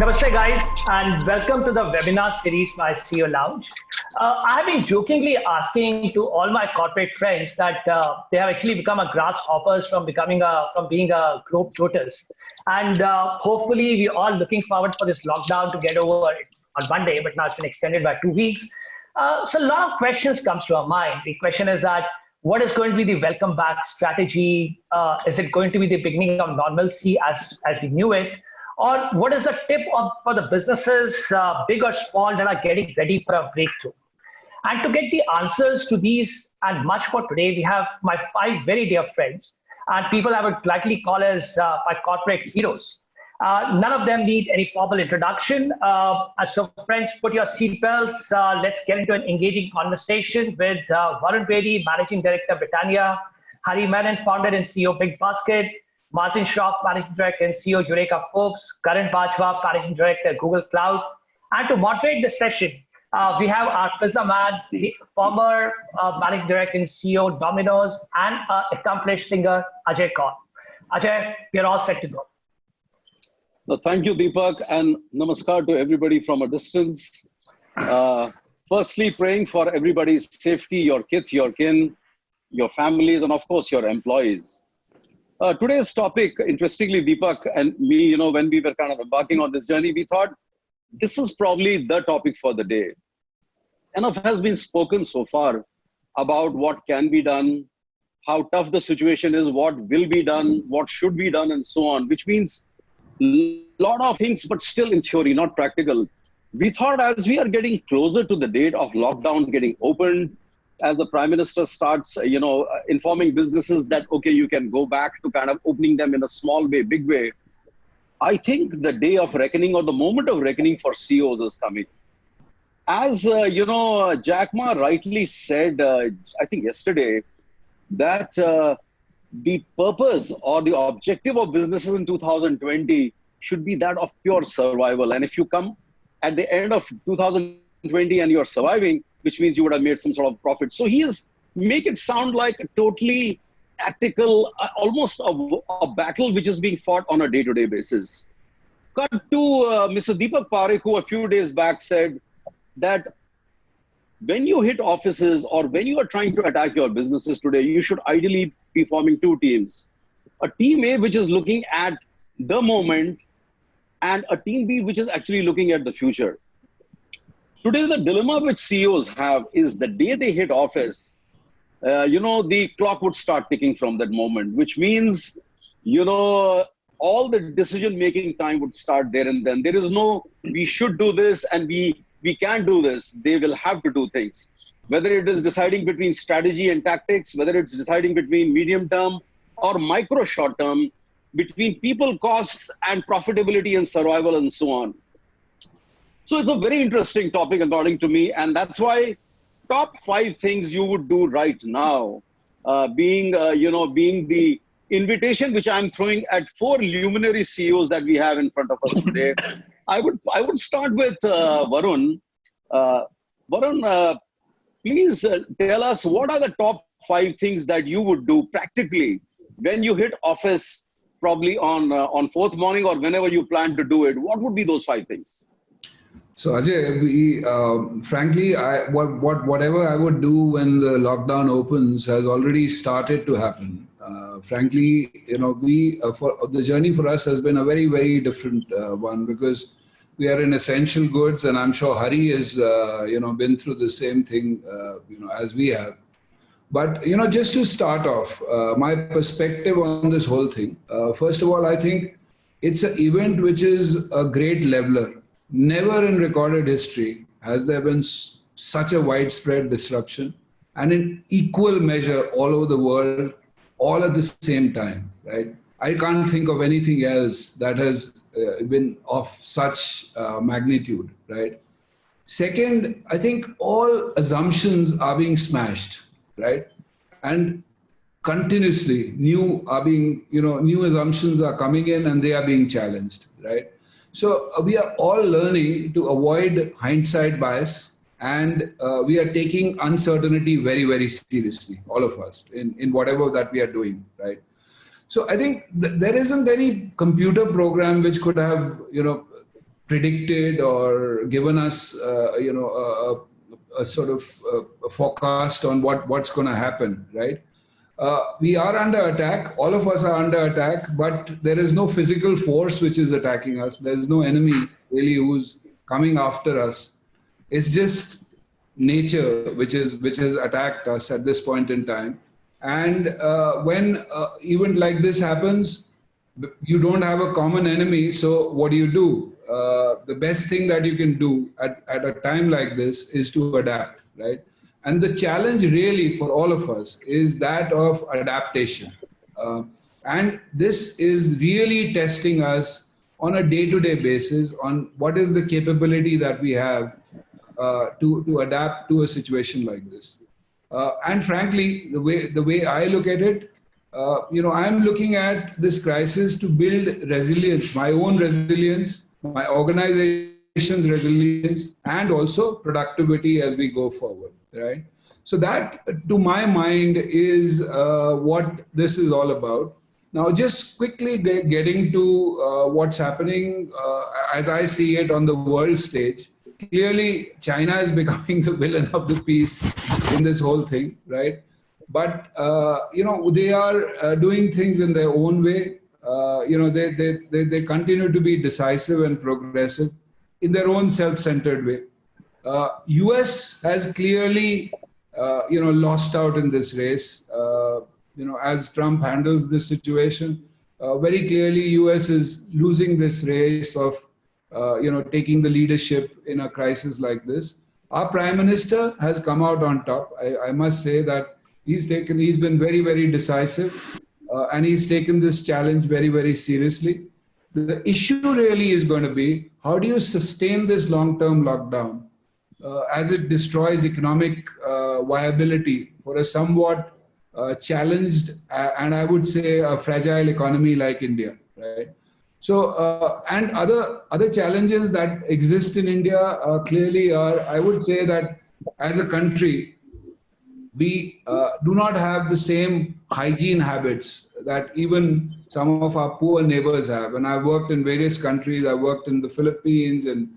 Namaste, guys, and welcome to the webinar series by CEO Lounge. I've been jokingly asking to all my corporate friends that they have actually become a grasshoppers from being a globe trotters, and hopefully we're all looking forward for this lockdown to get over on Monday, but now it's been extended by 2 weeks. So a lot of questions comes to our mind. The question is that what is going to be the welcome back strategy? Is it going to be the beginning of normalcy as we knew it? Or what is the tip for the businesses, big or small, that are getting ready for a breakthrough? And to get the answers to these and much more today, we have my five very dear friends and people I would likely call as my corporate heroes. None of them need any formal introduction. So friends, put your seatbelts. Let's get into an engaging conversation with Varun Bedi, Managing Director, Britannia, Hari Menon, Founder and CEO, Big Basket, Martin Schroff, Managing Director and CEO, Eureka Forbes, Karan Bajwa, Managing Director, Google Cloud. And to moderate the session, we have our Pizza Man, the former Managing Director and CEO, Domino's, and accomplished singer, Ajay Kaur. Ajay, we're all set to go. Well, thank you, Deepak, and namaskar to everybody from a distance. Firstly, praying for everybody's safety, your kith, your kin, your families, and of course, your employees. Today's topic, interestingly, Deepak and me, when we were kind of embarking on this journey, we thought this is probably the topic for the day. Enough has been spoken so far about what can be done, how tough the situation is, what will be done, what should be done, and so on, which means a lot of things, but still in theory, not practical. We thought as we are getting closer to the date of lockdown getting opened, as the Prime Minister starts, informing businesses that, okay, you can go back to kind of opening them in a small way, big way. I think the day of reckoning or the moment of reckoning for CEOs is coming. As, Jack Ma rightly said, I think yesterday, that the purpose or the objective of businesses in 2020 should be that of pure survival. And if you come at the end of 2020 and you're surviving, which means you would have made some sort of profit. So he is make it sound like a totally tactical, almost a battle which is being fought on a day-to-day basis. Cut to Mr. Deepak Parekh, who a few days back said that when you hit offices or when you are trying to attack your businesses today, you should ideally be forming two teams. A team A, which is looking at the moment, and a team B, which is actually looking at the future. Today, the dilemma which CEOs have is the day they hit office, the clock would start ticking from that moment, which means, all the decision-making time would start there and then. There is no, we should do this and we can do this. They will have to do things. Whether it is deciding between strategy and tactics, whether it's deciding between medium-term or micro short-term, between people costs and profitability and survival and so on. So it's a very interesting topic according to me, and that's why top 5 things you would do right now, being the invitation which I'm throwing at 4 luminary CEOs that we have in front of us today. I would start with Varun. Varun, please tell us what are the top 5 things that you would do practically when you hit office, probably on 4th morning or whenever you plan to do it. What would be those 5 things? So Ajay, frankly, whatever I would do when the lockdown opens has already started to happen. Frankly, the journey for us has been a very, very different one, because we are in essential goods, and I'm sure Hari has, been through the same thing, as we have. But, just to start off, my perspective on this whole thing, first of all, I think it's an event which is a great leveler. Never in recorded history has there been such a widespread disruption, and in equal measure all over the world, all at the same time, right? I can't think of anything else that has been of such magnitude, right? Second, I think all assumptions are being smashed, right? And continuously new assumptions are coming in and they are being challenged, right? So we are all learning to avoid hindsight bias, and we are taking uncertainty very, very seriously, all of us, in whatever that we are doing, right? So I think there isn't any computer program which could have, predicted or given us, a sort of a forecast on what's going to happen, right? We are under attack. All of us are under attack, but there is no physical force which is attacking us. There's no enemy really who's coming after us. It's just nature which has attacked us at this point in time. And when event like this happens, you don't have a common enemy. So what do? The best thing that you can do at a time like this is to adapt, right? And the challenge really for all of us is that of adaptation. And this is really testing us on a day-to-day basis on what is the capability that we have to adapt to a situation like this. And frankly, the way I look at it, I'm looking at this crisis to build resilience, my own resilience, my organization's resilience, and also productivity as we go forward, right? So that, to my mind, is what this is all about. Now, just quickly getting to what's happening as I see it on the world stage. Clearly, China is becoming the villain of the piece in this whole thing, right? But, they are doing things in their own way. They continue to be decisive and progressive in their own self-centered way. US has clearly, lost out in this race. As Trump handles this situation, very clearly US is losing this race of, taking the leadership in a crisis like this. Our Prime Minister has come out on top. I must say that he's been very, very decisive, and he's taken this challenge very, very seriously. The issue really is going to be, how do you sustain this long-term lockdown as it destroys economic viability for a somewhat challenged and I would say a fragile economy like India, right? So, and other challenges that exist in India clearly are, I would say that as a country, we do not have the same hygiene habits that even some of our poor neighbors have. And I've worked in various countries. I worked in the Philippines and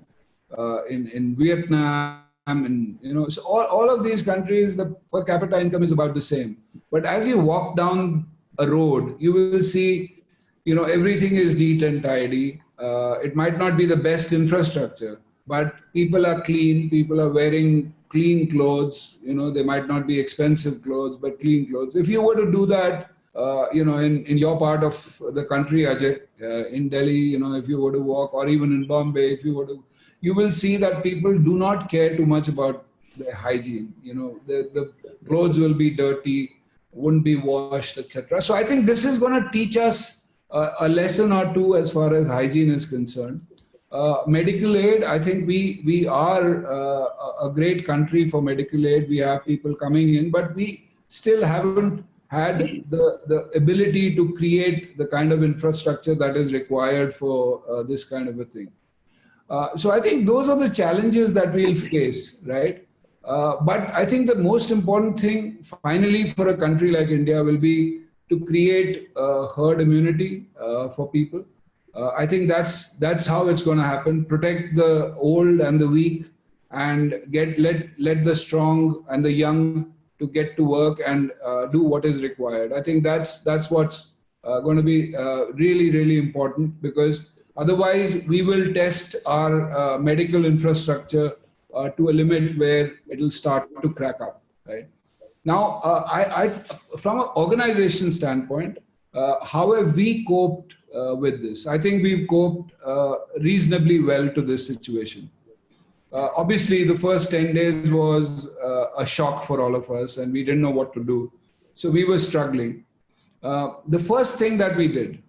in Vietnam, and so all of these countries, the per capita income is about the same. But as you walk down a road, you will see, everything is neat and tidy. It might not be the best infrastructure, but people are clean. People are wearing clean clothes. They might not be expensive clothes, but clean clothes. If you were to do that, in your part of the country, Ajay, in Delhi, if you were to walk, or even in Bombay, if you were to, you will see that people do not care too much about their hygiene. The clothes will be dirty, wouldn't be washed, etc. So I think this is going to teach us a lesson or two as far as hygiene is concerned. Medical aid, I think we are a great country for medical aid. We have people coming in, but we still haven't had the ability to create the kind of infrastructure that is required for this kind of a thing. So I think those are the challenges that we'll face, right? But I think the most important thing finally for a country like India will be to create herd immunity for people. I think that's how it's going to happen. Protect the old and the weak, and let the strong and the young to get to work and do what is required. I think that's what's going to be really, really important, because otherwise we will test our medical infrastructure to a limit where it'll start to crack up, right? Now, from an organization standpoint, how have we coped with this? I think we've coped reasonably well to this situation. Obviously, the first 10 days was a shock for all of us, and we didn't know what to do. So we were struggling. The first thing that we did,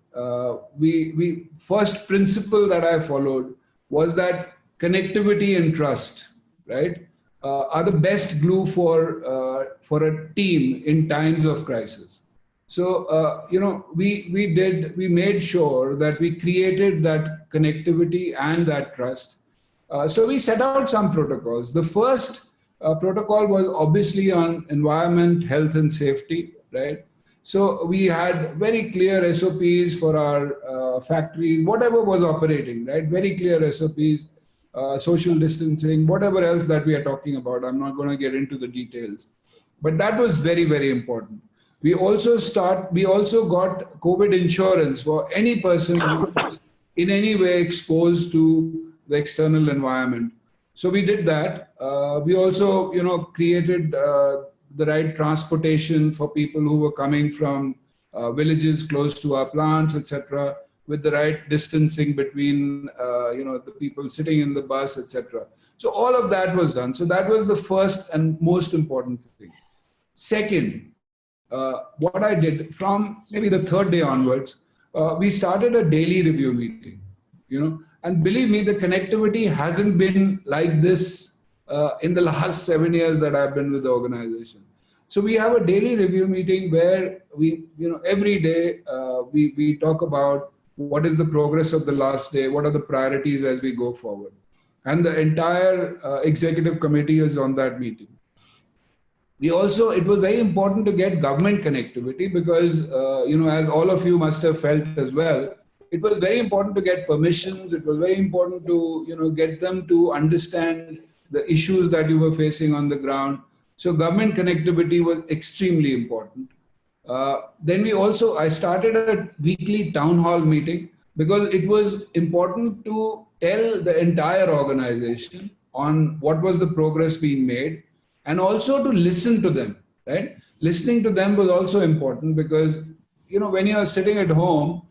first principle that I followed was that connectivity and trust, right, are the best glue for a team in times of crisis. So, we made sure that we created that connectivity and that trust. So we set out some protocols. The first protocol was obviously on environment, health and safety, right? So we had very clear SOPs for our factories, whatever was operating, right? Very clear SOPs, social distancing, whatever else that we are talking about. I'm not going to get into the details, but that was very, very important. We also got COVID insurance for any person who was in any way exposed to the external environment. So we did that. We also, created the right transportation for people who were coming from villages close to our plants, etc., with the right distancing between, the people sitting in the bus, etc. So all of that was done. So that was the first and most important thing. Second, what I did from maybe the third day onwards, we started a daily review meeting, and believe me, the connectivity hasn't been like this in the last 7 years that I've been with the organization. So we have a daily review meeting where we, every day we talk about what is the progress of the last day, what are the priorities as we go forward. And the entire executive committee is on that meeting. It was very important to get government connectivity because, as all of you must have felt as well, it was very important to get permissions. It was very important to, get them to understand the issues that you were facing on the ground. So government connectivity was extremely important. Then I started a weekly town hall meeting because it was important to tell the entire organization on what was the progress being made and also to listen to them, right? Listening to them was also important because, when you're sitting at home,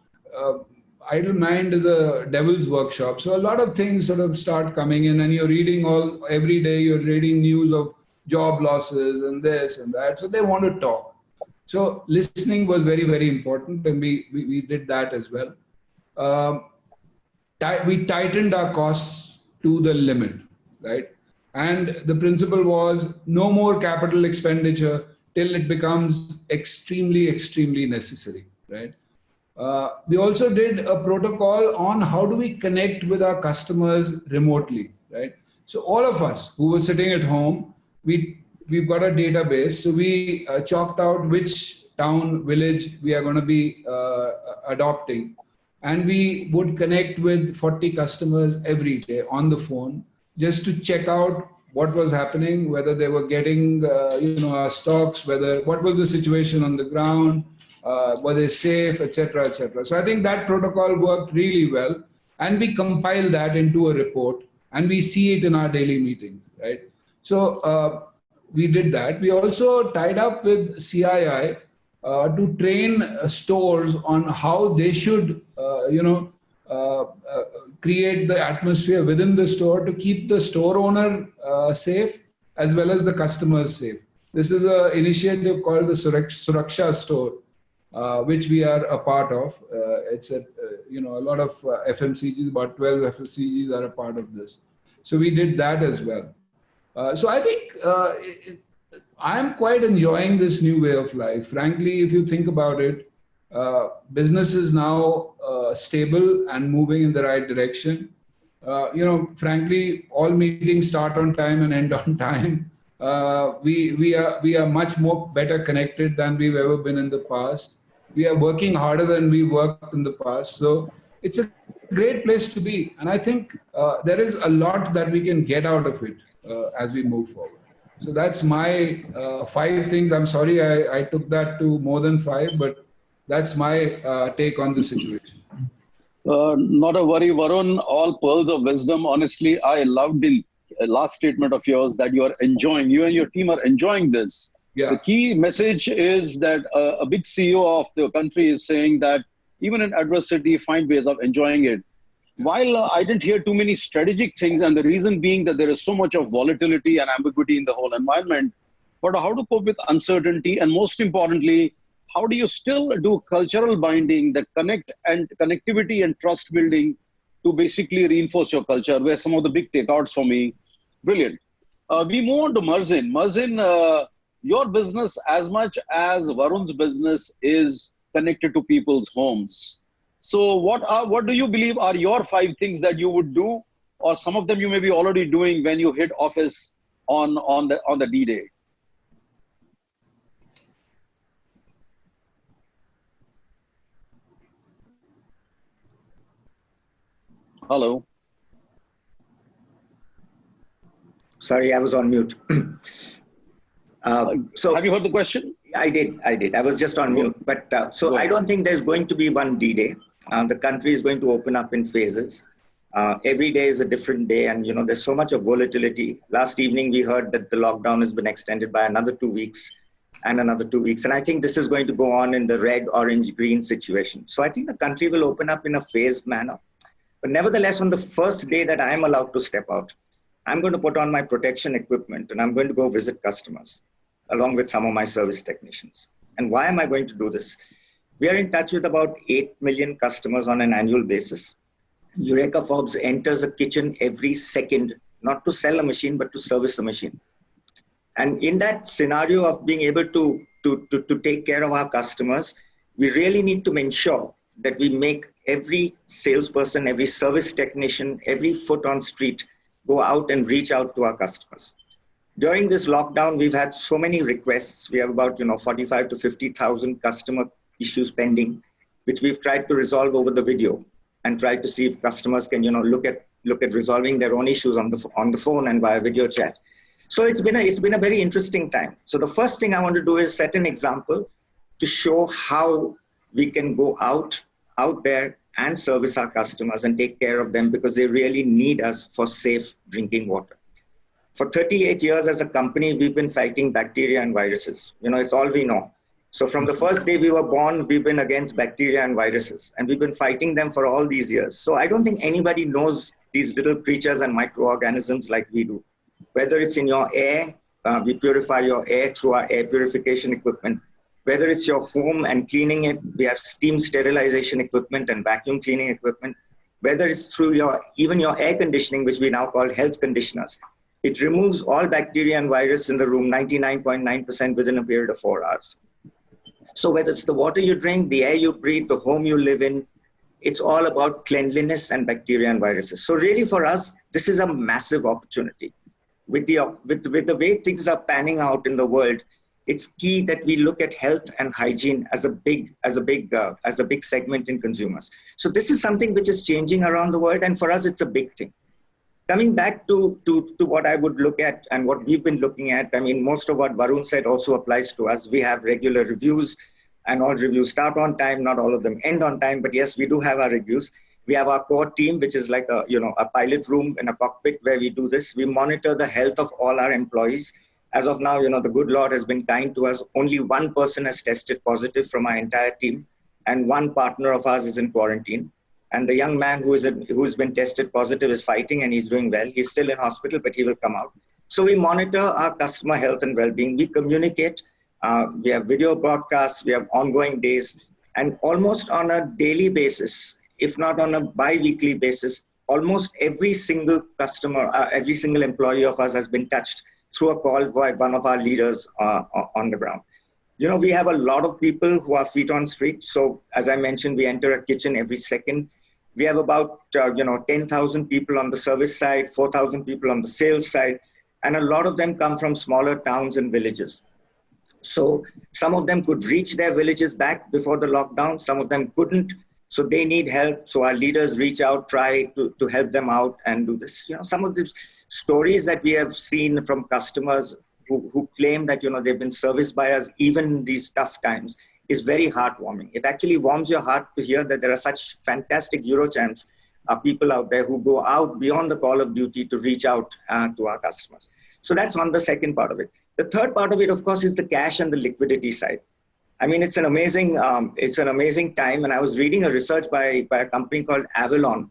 idle mind is a devil's workshop. So a lot of things sort of start coming in and you're reading every day, you're reading news of job losses and this and that. So they want to talk. So listening was very, very important, and we did that as well. We tightened our costs to the limit, right? And the principle was no more capital expenditure till it becomes extremely, extremely necessary, right? We also did a protocol on how do we connect with our customers remotely, right? So all of us who were sitting at home, we've got a database. So we chalked out which town, village we are going to be adopting. And we would connect with 40 customers every day on the phone just to check out what was happening, whether they were getting, our stocks, what was the situation on the ground, were they safe, etc., etc. So I think that protocol worked really well, and we compile that into a report, and we see it in our daily meetings, right? So we did that. We also tied up with CII to train stores on how they should, create the atmosphere within the store to keep the store owner safe as well as the customers safe. This is an initiative called the Suraksha Store, which we are a part of. It's a lot of FMCGs, about 12 FMCGs are a part of this. So we did that as well. So I think I'm quite enjoying this new way of life. Frankly, if you think about it, business is now stable and moving in the right direction. Frankly, all meetings start on time and end on time. We are much more better connected than we've ever been in the past. We are working harder than we worked in the past. So it's a great place to be. And I think there is a lot that we can get out of it as we move forward. So that's my 5 things. I'm sorry I took that to more than 5, but that's my take on the situation. Not a worry, Varun. All pearls of wisdom. Honestly, I loved the last statement of yours that you and your team are enjoying this. Yeah. The key message is that a big CEO of the country is saying that even in adversity, find ways of enjoying it. While I didn't hear too many strategic things, and the reason being that there is so much of volatility and ambiguity in the whole environment, but how to cope with uncertainty, and most importantly, how do you still do cultural binding, the connectivity and trust building to basically reinforce your culture, were some of the big takeouts for me. Brilliant. We move on to Marzin. Marzin, your business, as much as Varun's business, is connected to people's homes. So what do you believe are your 5 things that you would do, or some of them you may be already doing when you hit office on the D-Day? Hello. Sorry, I was on mute. So have you heard the question? I did. I was just on mute. But so I don't think there's going to be one D-Day. The country is going to open up in phases. Every day is a different day. And, you know, there's so much of volatility. Last evening, we heard that the lockdown has been extended by another 2 weeks and another 2 weeks. And I think this is going to go on in the red, orange, green situation. So I think the country will open up in a phased manner. But nevertheless, on the first day that I am allowed to step out, I'm going to put on my protection equipment and I'm going to go visit customers along with some of my service technicians. And why am I going to do this? We are in touch with about 8 million customers on an annual basis. Eureka Forbes enters a kitchen every second, not to sell a machine, but to service a machine. And in that scenario of being able to take care of our customers, we really need to ensure that we make every salesperson, every service technician, every foot on street go out and reach out to our customers. During this lockdown, we've had so many requests. We have about 45 to 50,000 customer issues pending, which we've tried to resolve over the video and tried to see if customers can look at resolving their own issues on the phone and via video chat. So it's been a very interesting time. So the first thing I want to do is set an example to show how we can go out there and service our customers and take care of them because they really need us for safe drinking water. For 38 years as a company, we've been fighting bacteria and viruses. It's all we know. So from the first day we were born, we've been against bacteria and viruses, and we've been fighting them for all these years. So I don't think anybody knows these little creatures and microorganisms like we do. Whether it's in your air, we purify your air through our air purification equipment. Whether it's your home and cleaning it, we have steam sterilization equipment and vacuum cleaning equipment. Whether it's through even your air conditioning, which we now call health conditioners. It removes all bacteria and virus in the room 99.9% within a period of 4 hours. So whether it's the water you drink, the air you breathe, the home you live in, it's all about cleanliness and bacteria and viruses. So really for us, this is a massive opportunity. With the way things are panning out in the world, it's key that we look at health and hygiene as a big segment in consumers. So this is something which is changing around the world, and for us, it's a big thing. Coming back to what I would look at and what we've been looking at, I mean, most of what Varun said also applies to us. We have regular reviews, and all reviews start on time. Not all of them end on time, but yes, we do have our reviews. We have our core team, which is like a pilot room in a cockpit where we do this. We monitor the health of all our employees. As of now, the good Lord has been kind to us. Only one person has tested positive from our entire team, and one partner of ours is in quarantine. And the young man who's been tested positive is fighting, and he's doing well. He's still in hospital, but he will come out. So we monitor our customer health and well-being. We communicate. We have video broadcasts. We have ongoing days. And almost on a daily basis, if not on a bi-weekly basis, almost every single customer, every single employee of us has been touched through a call by one of our leaders on the ground. We have a lot of people who are feet on street. So as I mentioned, we enter a kitchen every second. We have about 10,000 people on the service side, 4,000 people on the sales side, and a lot of them come from smaller towns and villages. So some of them could reach their villages back before the lockdown. Some of them couldn't. So they need help. So our leaders reach out, try to help them out and do this. Some of these stories that we have seen from customers who claim that, they've been serviced by us even in these tough times is very heartwarming. It actually warms your heart to hear that there are such fantastic Eurochamps people out there who go out beyond the call of duty to reach out to our customers. So that's on the second part of it. The third part of it, of course, is the cash and the liquidity side. I mean, it's an amazing time. And I was reading a research by a company called Avalon,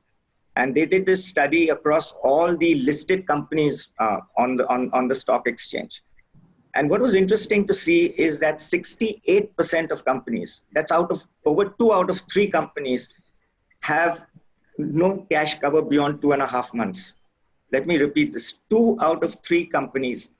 and they did this study across all the listed companies on the stock exchange. And what was interesting to see is that 68% of companies, that's over 2 out of 3 companies, have no cash cover beyond 2.5 months. Let me repeat this. 2 out of 3 companies,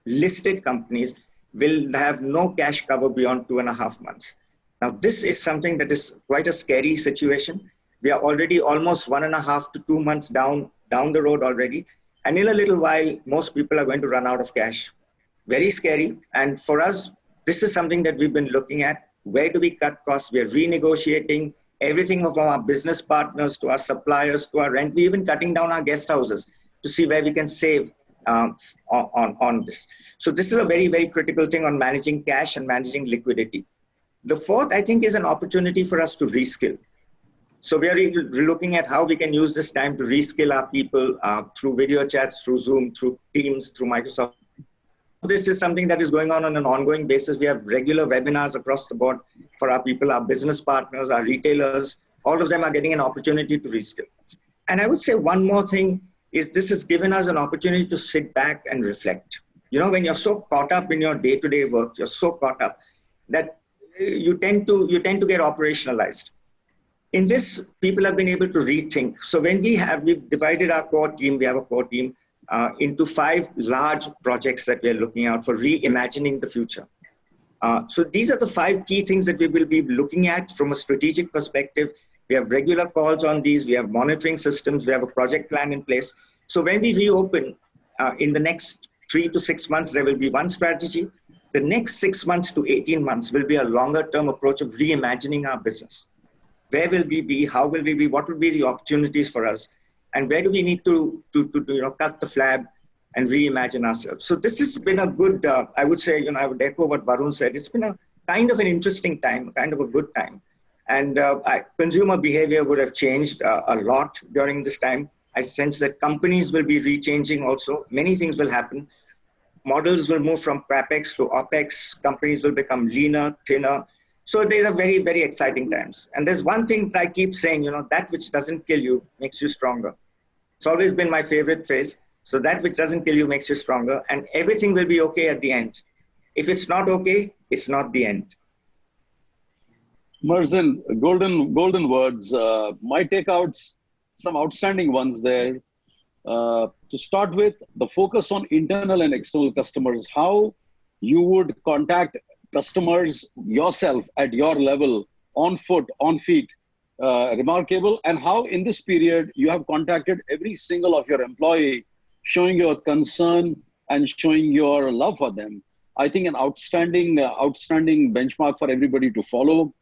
listed companies, will have no cash cover beyond 2.5 months. Now, this is something that is quite a scary situation. We are already almost 1.5 to 2 months down the road already. And in a little while, most people are going to run out of cash. Very scary. And for us, this is something that we've been looking at. Where do we cut costs? We are renegotiating everything from our business partners to our suppliers to our rent. We're even cutting down our guest houses to see where we can save on this. So this is a very, very critical thing on managing cash and managing liquidity. The fourth, I think, is an opportunity for us to reskill. So we are looking at how we can use this time to reskill our people through video chats, through Zoom, through Teams, through Microsoft. This is something that is going on an ongoing basis. We have regular webinars across the board for our people, our business partners, our retailers. All of them are getting an opportunity to reskill. And I would say one more thing is this has given us an opportunity to sit back and reflect. You know, when you're so caught up in your day-to-day work, you're so caught up that you tend to get operationalized. In this, people have been able to rethink. So when we've divided our core team, we have a core team into 5 large projects that we're looking out for reimagining the future. So these are the 5 key things that we will be looking at from a strategic perspective. We have regular calls on these. We have monitoring systems. We have a project plan in place. So when we reopen in the next 3 to 6 months, there will be one strategy. The next 6 months to 18 months will be a longer term approach of reimagining our business. Where will we be? How will we be? What will be the opportunities for us? And where do we need to cut the flab and reimagine ourselves? So this has been a good, I would say, I would echo what Varun said. It's been a kind of an interesting time, kind of a good time. And consumer behavior would have changed a lot during this time. I sense that companies will be rechanging also. Many things will happen. Models will move from CapEx to OpEx. Companies will become leaner, thinner. So these are very, very exciting times. And there's one thing that I keep saying, that which doesn't kill you makes you stronger. It's always been my favorite phrase. So that which doesn't kill you makes you stronger. And everything will be okay at the end. If it's not okay, it's not the end. Merzin, golden words. My takeouts, some outstanding ones there. To start with, the focus on internal and external customers, how you would contact customers yourself at your level, on foot, on feet, remarkable. And how in this period you have contacted every single of your employee, showing your concern and showing your love for them. I think an outstanding benchmark for everybody to follow.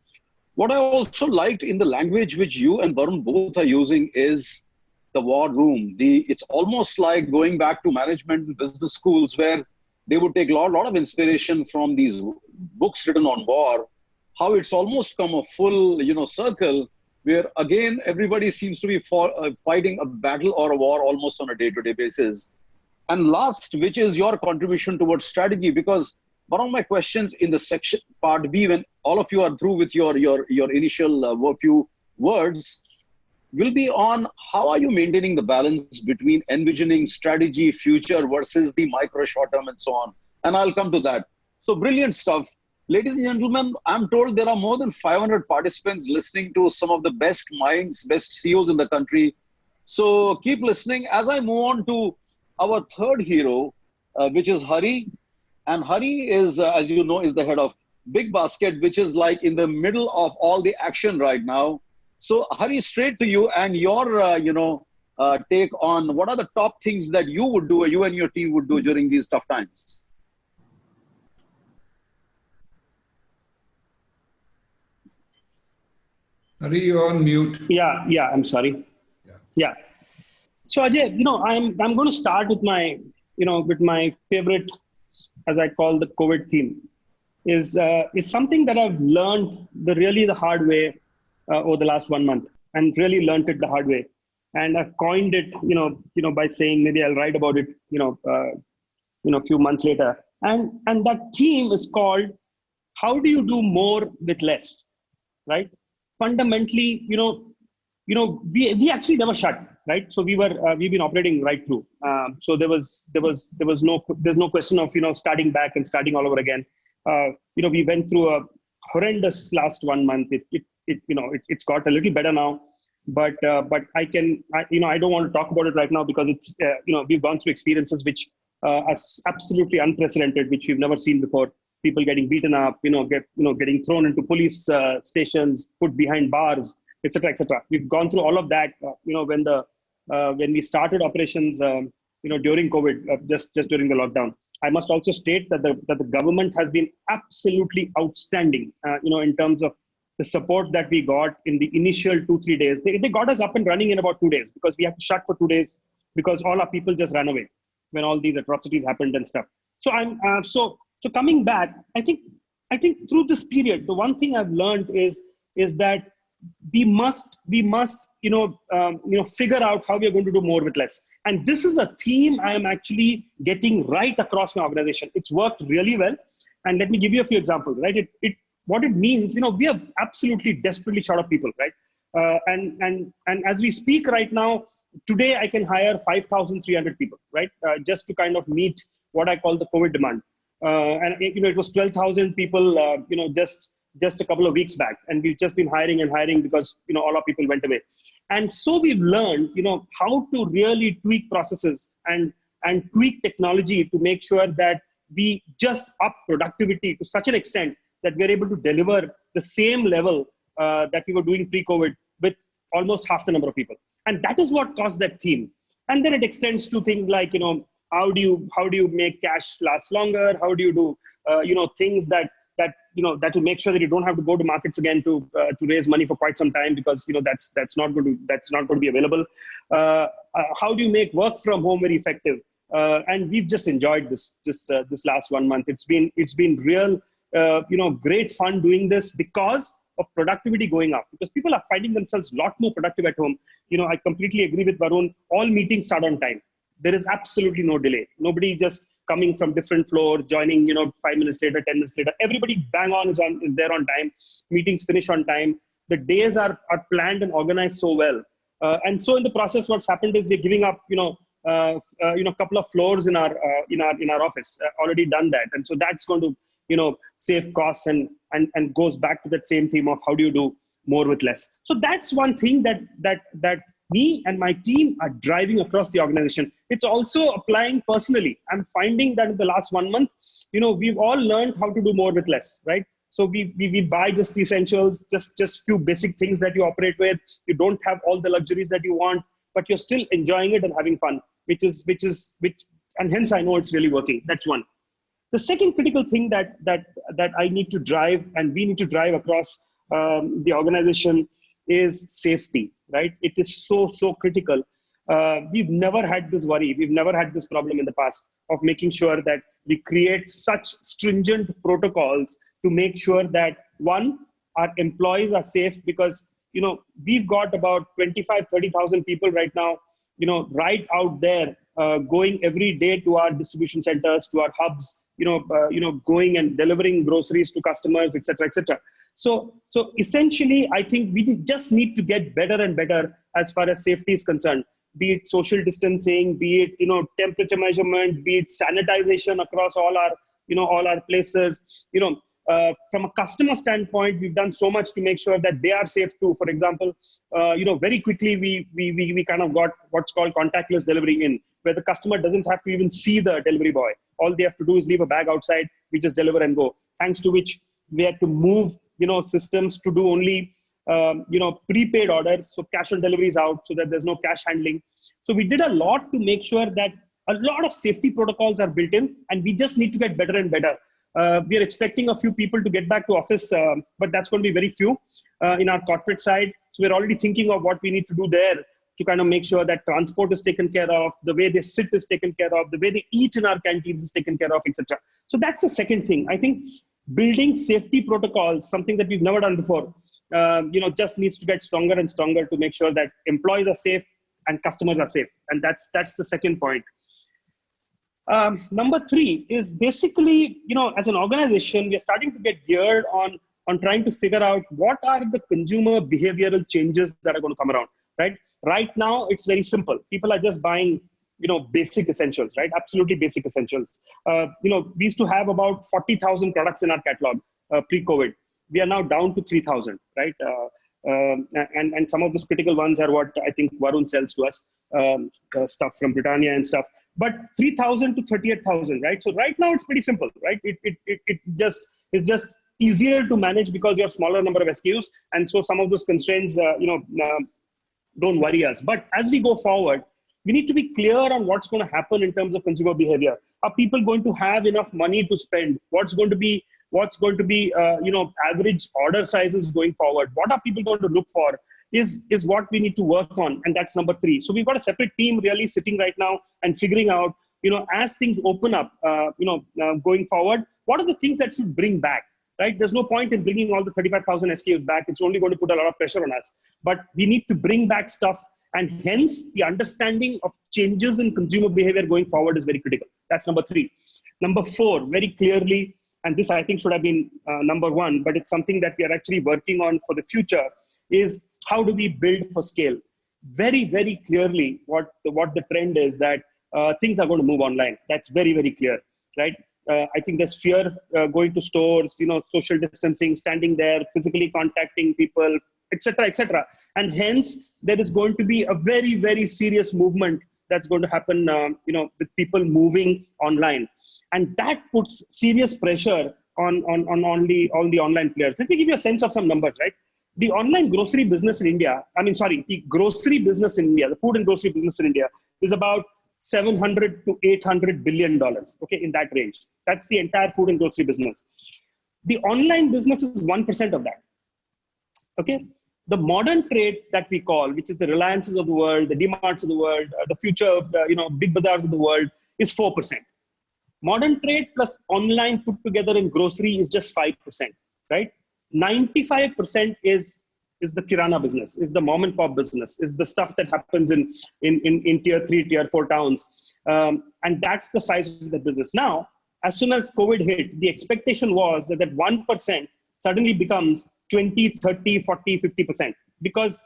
What I also liked in the language which you and Varun both are using is the war room. It's almost like going back to management and business schools where they would take a lot of inspiration from these books written on war, how it's almost come a full, circle where again, everybody seems to be fighting a battle or a war almost on a day-to-day basis. And last, which is your contribution towards strategy, because one of my questions in the section part B, when all of you are through with your initial few words, will be on how are you maintaining the balance between envisioning strategy, future versus the micro short term and so on. And I'll come to that. So brilliant stuff. Ladies and gentlemen, I'm told there are more than 500 participants listening to some of the best minds, best CEOs in the country. So keep listening as I move on to our third hero, which is Hari. And Hari is, as you know, is the head of Big Basket, which is like in the middle of all the action right now. So Hari, straight to you and your, take on what are the top things that you would do, or you and your team would do during these tough times. Hari, you're on mute. Yeah, I'm sorry. Yeah. So Ajay, I'm going to start with my, with my favorite, as I call the COVID theme, is something that I've learned the hard way over the last 1 month, and really learned it the hard way. And I've coined it, by saying maybe I'll write about it, a few months later. And that theme is called, how do you do more with less, right? Fundamentally, we actually never shut, right? So we've been operating right through. So there's no question of, starting back and starting all over again. We went through a horrendous last 1 month. It's got a little better now, but I don't want to talk about it right now because it's, we've gone through experiences which are absolutely unprecedented, which we've never seen before. People getting beaten up, getting thrown into police stations, put behind bars, etc., etc. We've gone through all of that. When we started operations, during COVID, just during the lockdown. I must also state that the government has been absolutely outstanding, in terms of the support that we got in the initial 2-3 days. They got us up and running in about 2 days because we had to shut for 2 days because all our people just ran away when all these atrocities happened and stuff. So so coming back, I think through this period, the one thing I've learned is that we must figure out how we are going to do more with less. And this is a theme I am actually getting right across my organization. It's worked really well. And let me give you a few examples, right? What it means, we are absolutely desperately short of people, right? And as we speak right now, today I can hire 5,300 people, right? Just to kind of meet what I call the COVID demand. And it was 12,000 people, just a couple of weeks back, and we've just been hiring and hiring because all our people went away. And so we've learned, how to really tweak processes and tweak technology to make sure that we just up productivity to such an extent that we're able to deliver the same level that we were doing pre-COVID with almost half the number of people. And that is what caused that theme. And then it extends to things like, how do you make cash last longer? How do you do, things that will make sure that you don't have to go to markets again to raise money for quite some time because, that's not going to be available. How do you make work from home very effective? And we've just enjoyed this last 1 month. It's been real, great fun doing this because of productivity going up, because people are finding themselves a lot more productive at home. I completely agree with Varun. All meetings start on time. There is absolutely no delay. Nobody just coming from different floor, joining, 5 minutes later, 10 minutes later. Everybody bang on is there on time. Meetings finish on time. The days are planned and organized so well. And so in the process, what's happened is we're giving up, a couple of floors in our office. Already done that, and so that's going to save costs and goes back to that same theme of how do you do more with less. So that's one thing that me and my team are driving across the organization. It's also applying personally. I'm finding that in the last 1 month, we've all learned how to do more with less, right? So we buy just the essentials, just few basic things that you operate with. You don't have all the luxuries that you want, but you're still enjoying it and having fun, which and hence I know it's really working. That's one. The second critical thing that I need to drive and we need to drive across the organization is safety, right? It is so critical. We've never had this worry. We've never had this problem in the past of making sure that we create such stringent protocols to make sure that, one, our employees are safe, because, we've got about 30,000 people right now, right out there, going every day to our distribution centers, to our hubs, going and delivering groceries to customers, etc., etc. So essentially, I think we just need to get better and better as far as safety is concerned, be it social distancing, be it, temperature measurement, be it sanitization across all our places. From a customer standpoint, we've done so much to make sure that they are safe too. For example, very quickly, we kind of got what's called contactless delivery in, where the customer doesn't have to even see the delivery boy. All they have to do is leave a bag outside. We just deliver and go. Thanks to which we had to move, systems to do only, prepaid orders. So cash on delivery is out so that there's no cash handling. So we did a lot to make sure that a lot of safety protocols are built in, and we just need to get better and better. We are expecting a few people to get back to office, but that's going to be very few in our corporate side. So we're already thinking of what we need to do there to kind of make sure that transport is taken care of, the way they sit is taken care of, the way they eat in our canteens is taken care of, etc. So that's the second thing. I think building safety protocols, something that we've never done before, just needs to get stronger and stronger to make sure that employees are safe and customers are safe. And that's the second point. Number three is basically, as an organization, we are starting to get geared on trying to figure out what are the consumer behavioral changes that are going to come around, right? Right now, it's very simple. People are just buying, basic essentials, right? Absolutely basic essentials. We used to have about 40,000 products in our catalog pre-COVID. We are now down to 3,000, right? And some of those critical ones are what I think Varun sells to us, stuff from Britannia and stuff. But 3,000 to 38,000, right? So right now it's pretty simple, right? It just is just easier to manage because you have smaller number of SKUs, and so some of those constraints, don't worry us. But as we go forward, we need to be clear on what's going to happen in terms of consumer behavior. Are people going to have enough money to spend? What's going to be what's going to be, average order sizes going forward. What are people going to look for is what we need to work on. And that's number 3. So we've got a separate team really sitting right now and figuring out, as things open up, going forward, what are the things that should bring back, right? There's no point in bringing all the 35,000 SKUs back. It's only going to put a lot of pressure on us. But we need to bring back stuff. And hence, the understanding of changes in consumer behavior going forward is very critical. That's number 3. Number 4, very clearly, and this I think should have been number 1, but it's something that we are actually working on for the future, is how do we build for scale? Very, very clearly, what the trend is that things are going to move online. That's very, very clear, right? I think there's fear going to stores, social distancing, standing there, physically contacting people, etc., etc. And hence, there is going to be a very, very serious movement that's going to happen, with people moving online. And that puts serious pressure on all the online players. Let me give you a sense of some numbers, right? The online grocery business in India, the grocery business in India, the food and grocery business in India is about $700 to $800 billion, okay, in that range. That's the entire food and grocery business. The online business is 1% of that, okay? The modern trade that we call, which is the Reliances of the world, the DMarts of the world, the future, big bazaars of the world, is 4%. Modern trade plus online put together in grocery is just 5%, right? 95% is the kirana business, is the mom and pop business, is the stuff that happens in tier 3, tier 4 towns. And that's the size of the business. Now, as soon as COVID hit, the expectation was that 1% suddenly becomes 20, 30, 40, 50%. Because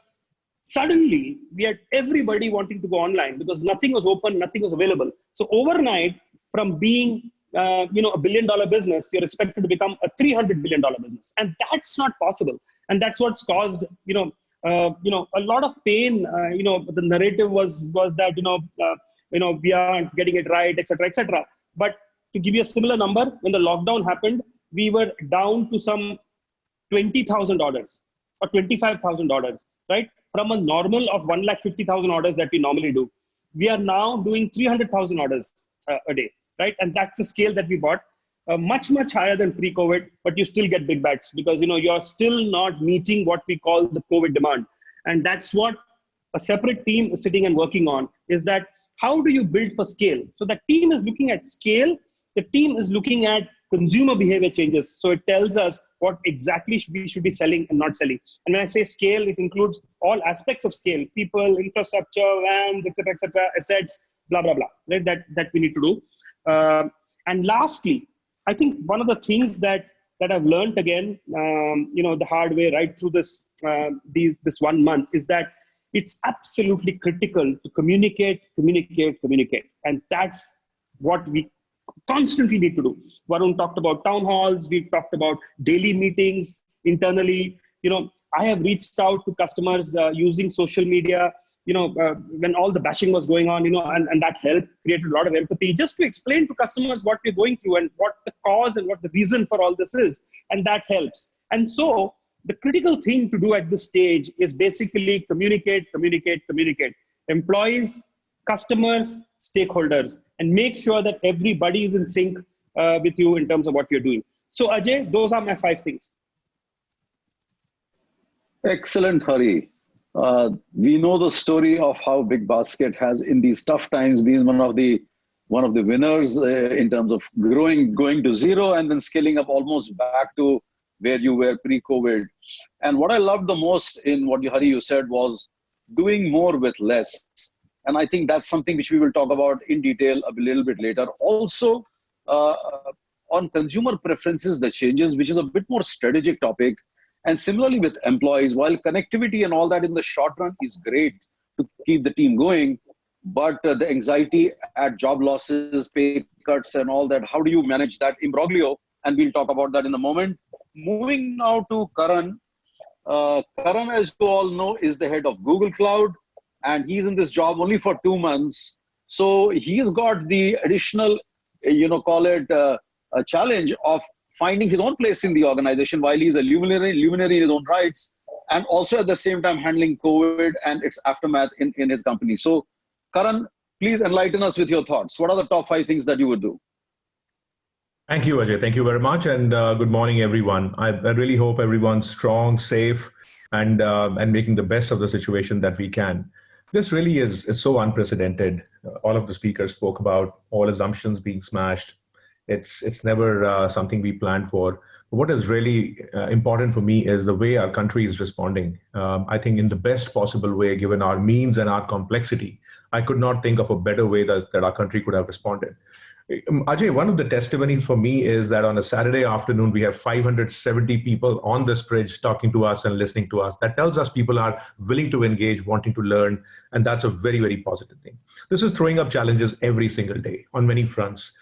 suddenly we had everybody wanting to go online because nothing was open, nothing was available. So overnight, from being $1 billion business, you're expected to become a $300 billion business. And that's not possible. And that's what's caused, a lot of pain. The narrative was that, we aren't getting it right, etc., etc. But to give you a similar number, when the lockdown happened, we were down to some $20,000 or $25,000, right? From a normal of 150,000 orders that we normally do. We are now doing 300,000 orders a day, right? And that's the scale that we bought. Much, much higher than pre-COVID, but you still get big bets because, you're still not meeting what we call the COVID demand. And that's what a separate team is sitting and working on, is that how do you build for scale? So the team is looking at scale. The team is looking at consumer behavior changes. So it tells us what exactly we should be selling and not selling. And when I say scale, it includes all aspects of scale: people, infrastructure, vans, etc., assets, blah, blah, blah, right? That we need to do. And lastly, I think one of the things that I've learned again, the hard way right through this 1 month is that it's absolutely critical to communicate. And that's what we constantly need to do. Varun talked about town halls. We talked about daily meetings internally. I have reached out to customers using social media, when all the bashing was going on, and that helped, created a lot of empathy, just to explain to customers what we're going through and what the cause and what the reason for all this is. And that helps. And so the critical thing to do at this stage is basically communicate. Employees, customers, stakeholders, and make sure that everybody is in sync with you in terms of what you're doing. So Ajay, those are my 5 things. Excellent, Hari. We know the story of how Big Basket has, in these tough times, been one of the winners in terms of going to zero and then scaling up almost back to where you were pre-COVID. And what I loved the most in what you said was doing more with less. And I think that's something which we will talk about in detail a little bit later. Also, on consumer preferences, the changes, which is a bit more strategic topic. And similarly with employees, while connectivity and all that in the short run is great to keep the team going, but the anxiety at job losses, pay cuts and all that, how do you manage that imbroglio? And we'll talk about that in a moment. Moving now to Karan. Karan, as you all know, is the head of Google Cloud, and he's in this job only for 2 months. So he's got the additional, a challenge of finding his own place in the organization while he's a luminary in his own rights, and also at the same time handling COVID and its aftermath in his company. So Karan, please enlighten us with your thoughts. What are the top 5 things that you would do? Thank you, Ajay. Thank you very much. And good morning, everyone. I really hope everyone's strong, safe, and making the best of the situation that we can. This really is so unprecedented. All of the speakers spoke about all assumptions being smashed. It's never something we planned for. What is really important for me is the way our country is responding. I think in the best possible way, given our means and our complexity. I could not think of a better way that our country could have responded. Ajay, one of the testimonies for me is that on a Saturday afternoon, we have 570 people on this bridge talking to us and listening to us. That tells us people are willing to engage, wanting to learn, and that's a very, very positive thing. This is throwing up challenges every single day on many fronts.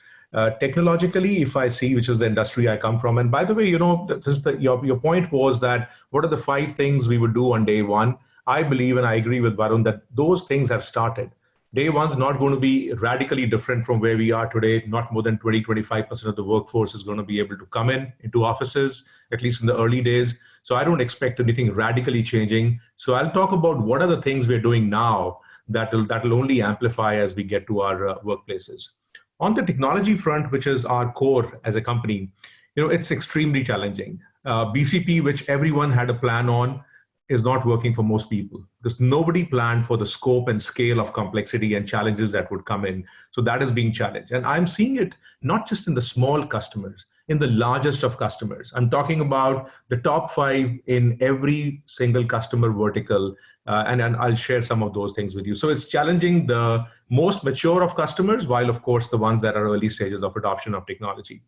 Technologically, if I see, which is the industry I come from, and by the way, your point was that what are the 5 things we would do on day one? I believe, and I agree with Varun, that those things have started. Day one's not going to be radically different from where we are today. Not more than 20-25% of the workforce is going to be able to come into offices, at least in the early days. So I don't expect anything radically changing. So I'll talk about what are the things we're doing now that will only amplify as we get to our workplaces. On the technology front, which is our core as a company, it's extremely challenging. BCP, which everyone had a plan on, is not working for most people because nobody planned for the scope and scale of complexity and challenges that would come in. So that is being challenged. And I'm seeing it not just in the small customers, in the largest of customers. I'm talking about the top 5 in every single customer vertical. And I'll share some of those things with you. So it's challenging the most mature of customers, while of course the ones that are early stages of adoption of technology.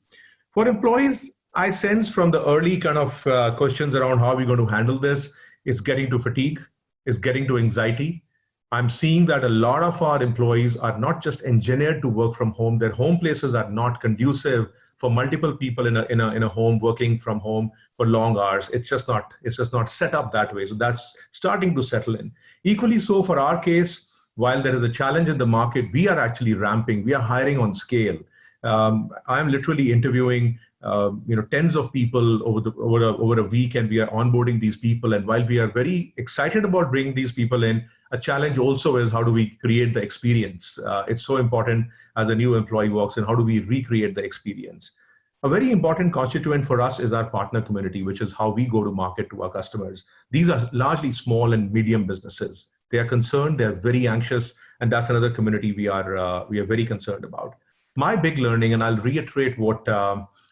For employees, I sense from the early kind of questions around how we're going to handle this, is getting to fatigue, is getting to anxiety. I'm seeing that a lot of our employees are not just engineered to work from home. Their home places are not conducive for multiple people in a home working from home for long hours. It's just not set up that way. So that's starting to settle in. Equally so for our case, while there is a challenge in the market, we are actually ramping. We are hiring on scale. I'm literally interviewing tens of people over a week, and we are onboarding these people. And while we are very excited about bringing these people in, a challenge also is how do we create the experience? It's so important as a new employee walks in, how do we recreate the experience? A very important constituent for us is our partner community, which is how we go to market to our customers. These are largely small and medium businesses. They are concerned, they're very anxious, and that's another community we are very concerned about. My big learning, and I'll reiterate what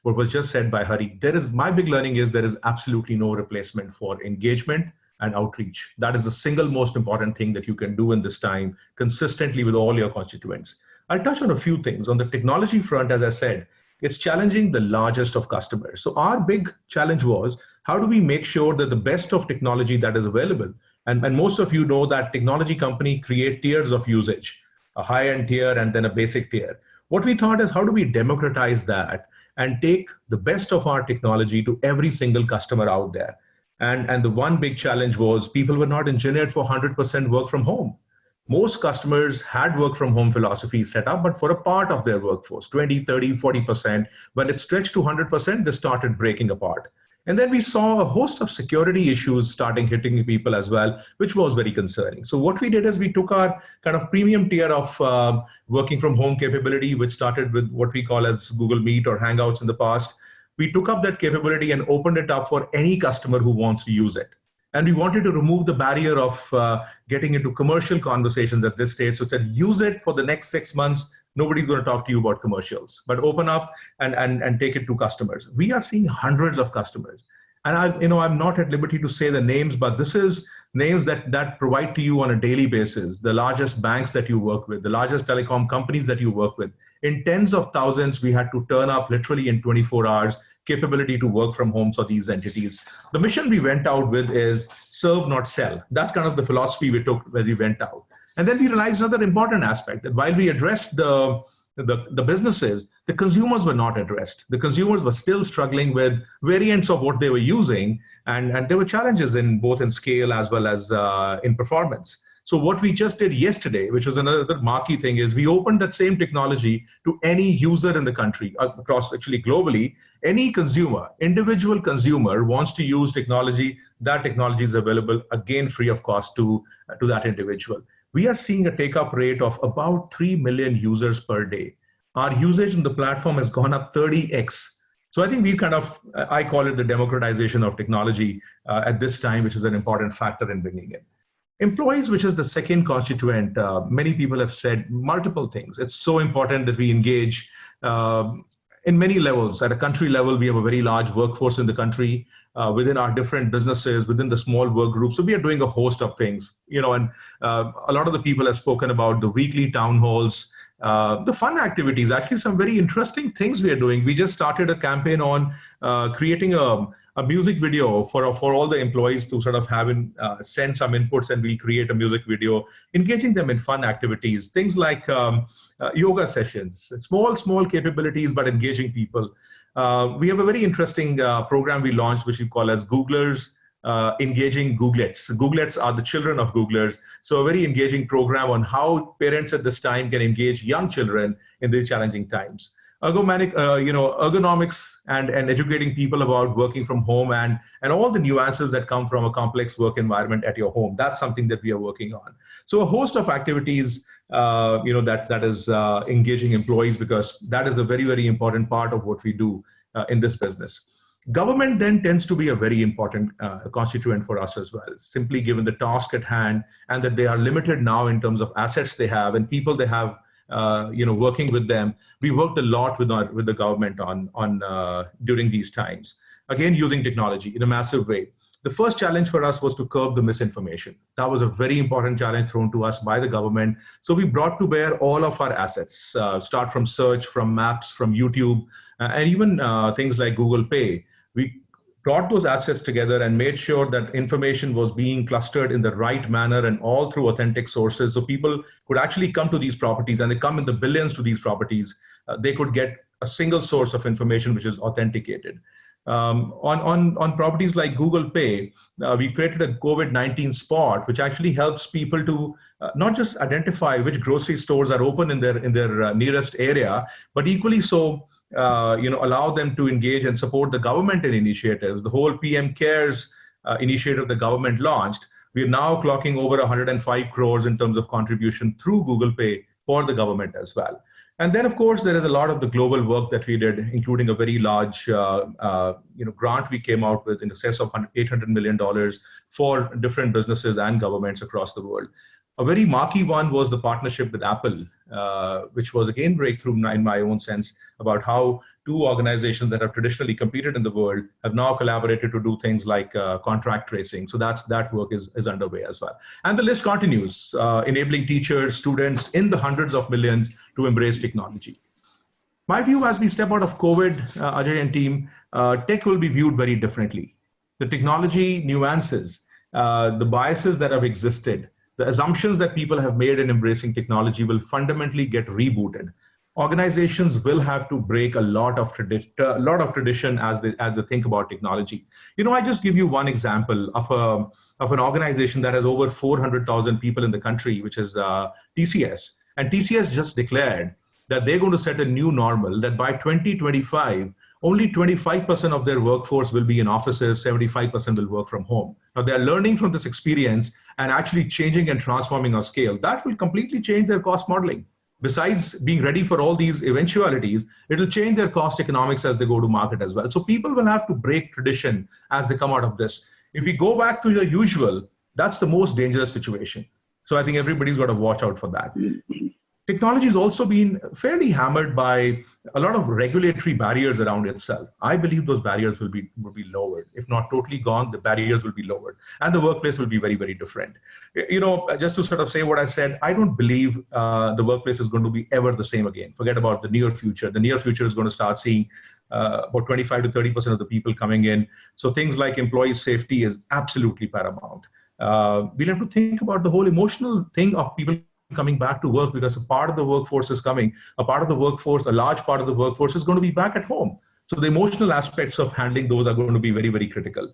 was just said by Hari, my big learning is there is absolutely no replacement for engagement and outreach. That is the single most important thing that you can do in this time consistently with all your constituents. I'll touch on a few things. On the technology front, as I said, it's challenging the largest of customers. So our big challenge was, how do we make sure that the best of technology that is available, and most of you know that technology company create tiers of usage, a high-end tier and then a basic tier. What we thought is, how do we democratize that and take the best of our technology to every single customer out there? And the one big challenge was people were not engineered for 100% work from home. Most customers had work from home philosophy set up, but for a part of their workforce, 20, 30, 40%, when it stretched to 100%, they started breaking apart. And then we saw a host of security issues starting hitting people as well, which was very concerning. So what we did is we took our kind of premium tier of working from home capability, which started with what we call as Google Meet or Hangouts in the past. We took up that capability and opened it up for any customer who wants to use it. And we wanted to remove the barrier of getting into commercial conversations at this stage. So it said, use it for the next 6 months. Nobody's going to talk to you about commercials, but open up and take it to customers. We are seeing hundreds of customers. And I'm not at liberty to say the names, but this is names that provide to you on a daily basis, the largest banks that you work with, the largest telecom companies that you work with. In tens of thousands, we had to turn up literally in 24 hours capability to work from home for these entities. The mission we went out with is serve, not sell. That's kind of the philosophy we took when we went out. And then we realized another important aspect, that while we addressed the businesses, the consumers were not addressed. The consumers were still struggling with variants of what they were using, and there were challenges in both in scale as well as in performance. So what we just did yesterday, which was another marquee thing, is we opened that same technology to any user in the country, across actually globally. Any consumer, individual consumer wants to use technology, that technology is available, again, free of cost to that individual. We are seeing a take-up rate of about 3 million users per day. our usage on the platform has gone up 30x. So I think we I call it the democratization of technology at this time, which is an important factor in bringing in. Employees, which is the second constituent, many people have said multiple things. It's so important that we engage in many levels. At a country level, we have a very large workforce in the country, within our different businesses, within the small work groups. So we are doing a host of things, and a lot of the people have spoken about the weekly town halls, the fun activities, actually some very interesting things we are doing. We just started a campaign on creating a music video for all the employees to sort of send some inputs, and we create a music video, engaging them in fun activities, things like yoga sessions, small capabilities, but engaging people. We have a very interesting program we launched, which we call as Googlers engaging Googlets. Googlets are the children of Googlers. So a very engaging program on how parents at this time can engage young children in these challenging times. Ergonomics and educating people about working from home and all the nuances that come from a complex work environment at your home. That's something that we are working on. So a host of activities, that is engaging employees, because that is a very, very important part of what we do in this business. Government then tends to be a very important constituent for us as well, simply given the task at hand and that they are limited now in terms of assets they have and people they have working with them. We worked a lot with the government on during these times, again using technology in a massive way. The first challenge for us was to curb the misinformation. That was a very important challenge thrown to us by the government. So we brought to bear all of our assets, start from search, from maps, from YouTube, and even things like Google Pay. We brought those assets together and made sure that information was being clustered in the right manner and all through authentic sources. So people could actually come to these properties, and they come in the billions to these properties. They could get a single source of information which is authenticated. On properties like Google Pay, we created a COVID-19 spot, which actually helps people to not just identify which grocery stores are open in their nearest area, but equally so, allow them to engage and support the government in initiatives. The whole PM Cares initiative the government launched, we are now clocking over 105 crores in terms of contribution through Google Pay for the government as well. And then, of course, there is a lot of the global work that we did, including a very large grant we came out with in excess of $800 million for different businesses and governments across the world. A very marquee one was the partnership with Apple, which was again breakthrough in my own sense, about how two organizations that have traditionally competed in the world have now collaborated to do things like contract tracing. So that work is underway as well. And the list continues, enabling teachers, students in the hundreds of millions to embrace technology. My view, as we step out of COVID, Ajay and team, tech will be viewed very differently. The technology nuances, the biases that have existed, the assumptions that people have made in embracing technology will fundamentally get rebooted. Organizations will have to break a lot of tradition as they think about technology. I just give you one example of an organization that has over 400,000 people in the country, which is TCS. And TCS just declared that they're going to set a new normal, that by 2025, only 25% of their workforce will be in offices, 75% will work from home. Now, they're learning from this experience and actually changing and transforming our scale. That will completely change their cost modeling. Besides being ready for all these eventualities, it will change their cost economics as they go to market as well. So people will have to break tradition as they come out of this. If we go back to the usual, that's the most dangerous situation. So I think everybody's got to watch out for that. Technology has also been fairly hammered by a lot of regulatory barriers around itself. I believe those barriers will be lowered. If not totally gone, the barriers will be lowered. And the workplace will be very, very different. Just to sort of say what I said, I don't believe the workplace is going to be ever the same again. Forget about the near future. The near future is going to start seeing about 25 to 30% of the people coming in. So things like employee safety is absolutely paramount. We'll have to think about the whole emotional thing of people coming back to work, because a part of the workforce is coming, a large part of the workforce is going to be back at home. So the emotional aspects of handling those are going to be very, very critical.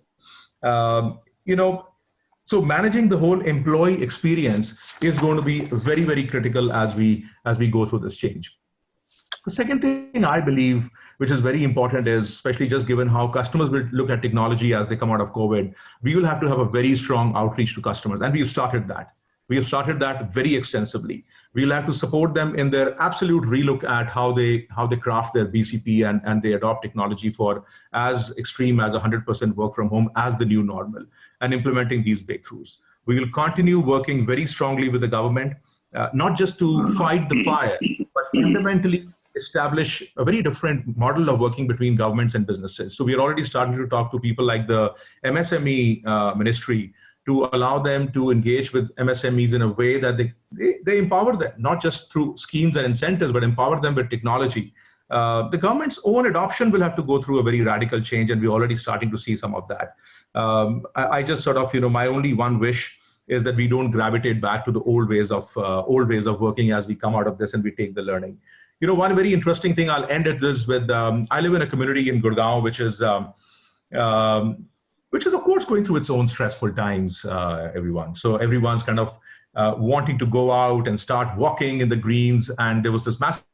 So managing the whole employee experience is going to be very, very critical as we go through this change. The second thing I believe, which is very important, is especially just given how customers will look at technology as they come out of COVID, we will have to have a very strong outreach to customers. And we've started that. We have started that very extensively. We'll have to support them in their absolute relook at how they craft their BCP and they adopt technology for as extreme as 100% work from home as the new normal, and implementing these breakthroughs. We will continue working very strongly with the government, not just to fight the fire, but fundamentally establish a very different model of working between governments and businesses. So we are already starting to talk to people like the MSME ministry to allow them to engage with MSMEs in a way that they empower them, not just through schemes and incentives, but empower them with technology. The government's own adoption will have to go through a very radical change, and we're already starting to see some of that. I just sort of, my only one wish is that we don't gravitate back to the old ways of working as we come out of this and we take the learning. One very interesting thing, I'll end at this with, I live in a community in Gurgaon, which is of course going through its own stressful times, everyone. So everyone's kind of wanting to go out and start walking in the greens. And there was this massive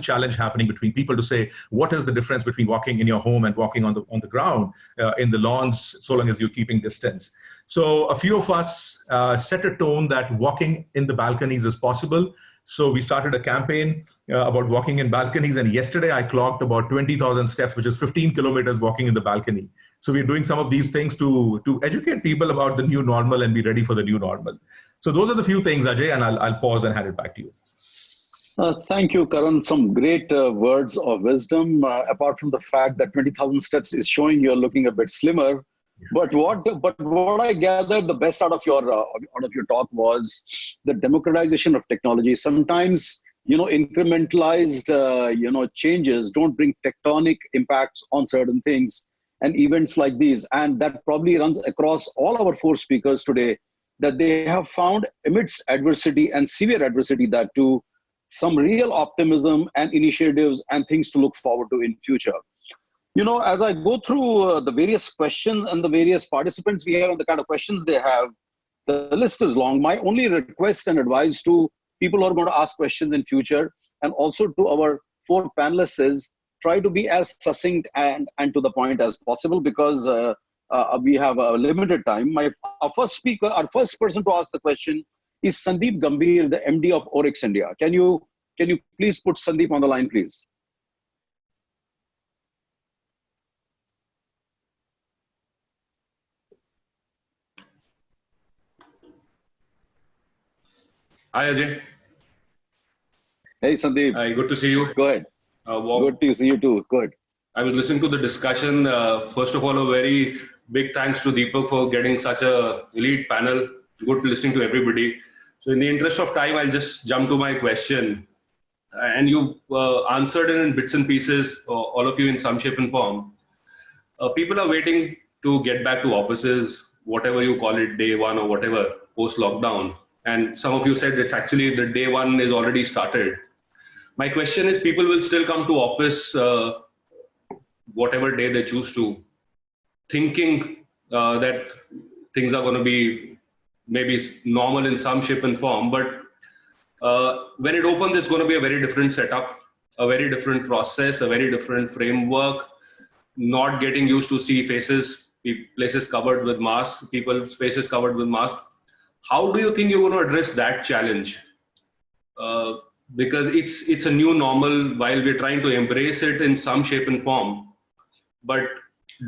challenge happening between people to say, what is the difference between walking in your home and walking on the ground in the lawns, so long as you're keeping distance. So a few of us set a tone that walking in the balconies is possible. So we started a campaign about walking in balconies, and yesterday I clocked about 20,000 steps, which is 15 kilometers walking in the balcony. So we're doing some of these things to educate people about the new normal and be ready for the new normal. So those are the few things, Ajay, and I'll pause and hand it back to you. Thank you, Karan. Some great words of wisdom. Apart from the fact that 20,000 steps is showing you're looking a bit slimmer, but what I gathered the best out of your talk was the democratization of technology. Sometimes incrementalized changes don't bring tectonic impacts on certain things, and events like these, and that probably runs across all our four speakers today, that they have found amidst adversity and severe adversity that too some real optimism and initiatives and things to look forward to in future. As I go through the various questions and the various participants we have and the kind of questions they have, the list is long. My only request and advice to people who are going to ask questions in future, and also to our four panelists, is try to be as succinct and to the point as possible, because we have a limited time. Our first person to ask the question is Sandeep Gambhir, the MD of Oryx India. Can you please put Sandeep on the line, please? Hi, Ajay. Hey, Sandeep. Hi, good to see you. Go ahead. Good to see you too. Good. I was listening to the discussion. First of all, a very big thanks to Deepak for getting such a elite panel. Good listening to everybody. So in the interest of time, I'll just jump to my question. And you've answered it in bits and pieces, all of you in some shape and form. People are waiting to get back to offices, whatever you call it, day one or whatever, post-lockdown. And some of you said it's actually the day one is already started. My question is, people will still come to office whatever day they choose to, thinking that things are going to be maybe normal in some shape and form, but when it opens, it's going to be a very different setup, a very different process, a very different framework, not getting used to see faces, places covered with masks, people's faces covered with masks. How do you think you're going to address that challenge? Because it's a new normal while we're trying to embrace it in some shape and form, but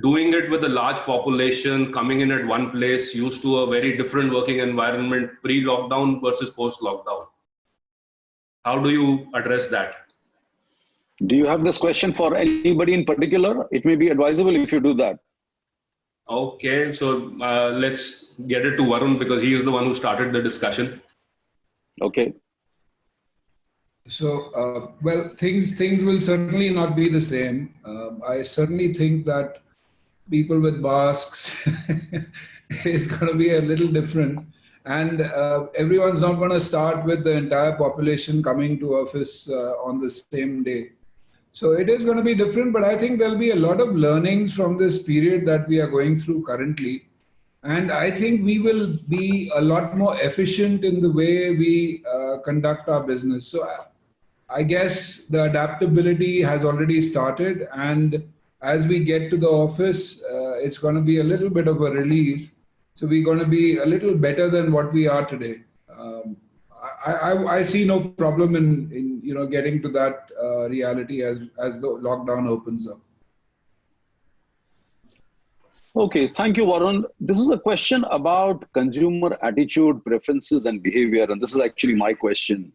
doing it with a large population coming in at one place, used to a very different working environment, pre-lockdown versus post-lockdown. How do you address that? Do you have this question for anybody in particular? It may be advisable if you do that. Okay, so let's get it to Varun, because he is the one who started the discussion. Okay. So, well, things will certainly not be the same. I certainly think that people with masks is going to be a little different. And everyone's not going to start with the entire population coming to office on the same day. So it is going to be different, but I think there'll be a lot of learnings from this period that we are going through currently. And I think we will be a lot more efficient in the way we conduct our business. So I guess the adaptability has already started. And as we get to the office, it's going to be a little bit of a release. So we're going to be a little better than what we are today. I see no problem in getting to that reality as the lockdown opens up. Okay, thank you, Varun. This is a question about consumer attitude, preferences, and behavior, and this is actually my question.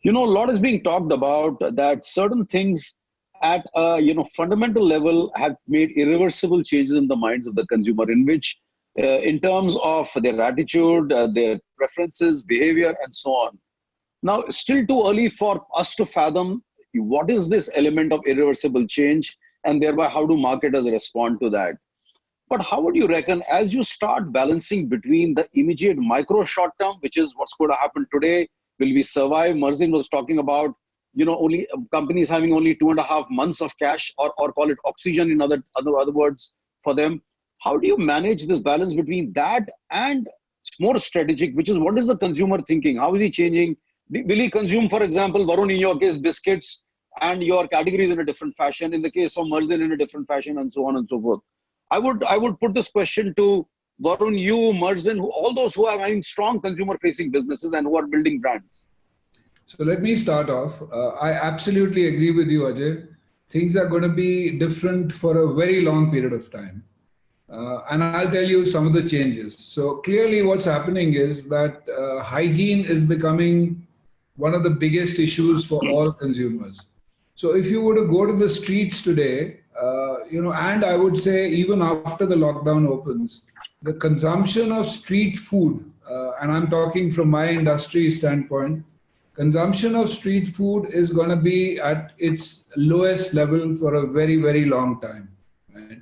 A lot is being talked about that certain things at a fundamental level have made irreversible changes in the minds of the consumer, in which, in terms of their attitude, their preferences, behavior, and so on. Now, still too early for us to fathom what is this element of irreversible change, and thereby how do marketers respond to that. But how would you reckon, as you start balancing between the immediate micro short term, which is what's going to happen today, will we survive? Marzin was talking about, only companies having only 2.5 months of cash, or call it oxygen in other words for them. How do you manage this balance between that and more strategic, which is what is the consumer thinking? How is he changing? Will he consume, for example, Varun, in your case, biscuits and your categories in a different fashion, in the case of Marzin in a different fashion, and so on and so forth? I would put this question to Varun, you, Marzin, all those who are having strong consumer-facing businesses and who are building brands. So let me start off. I absolutely agree with you, Ajay. Things are going to be different for a very long period of time. And I'll tell you some of the changes. So clearly what's happening is that hygiene is becoming one of the biggest issues for all consumers. So if you were to go to the streets today, and I would say even after the lockdown opens, the consumption of street food, and I'm talking from my industry standpoint, consumption of street food is going to be at its lowest level for a very, very long time. Right?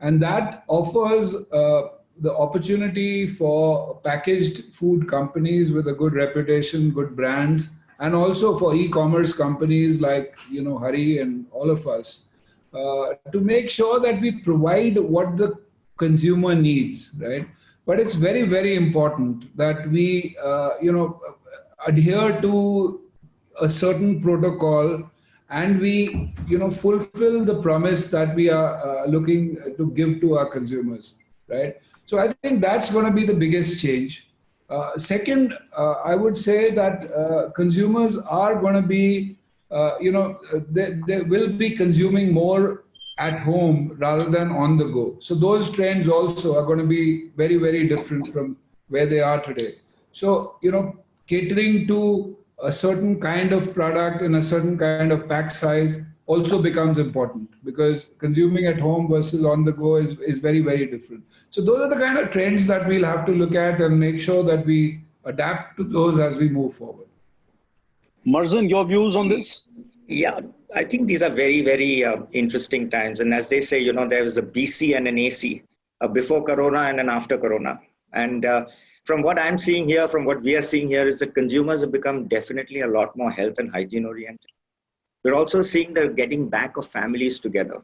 And that offers the opportunity for packaged food companies with a good reputation, good brands, and also for e-commerce companies like Hari and all of us, to make sure that we provide what the consumer needs, right? But it's very, very important that we, adhere to a certain protocol, and we, fulfill the promise that we are looking to give to our consumers, right? So I think that's going to be the biggest change. Second, I would say that consumers are going to be, they will be consuming more at home rather than on the go. So those trends also are going to be very, very different from where they are today. So, catering to a certain kind of product in a certain kind of pack size also becomes important, because consuming at home versus on the go is very, very different. So those are the kind of trends that we'll have to look at and make sure that we adapt to those as we move forward. Marzin, your views on this? Yeah, I think these are very, very interesting times. And as they say, there was a BC and an AC, a before Corona and an after Corona. And from what I'm seeing here, from what we are seeing here, is that consumers have become definitely a lot more health and hygiene oriented. We're also seeing the getting back of families together.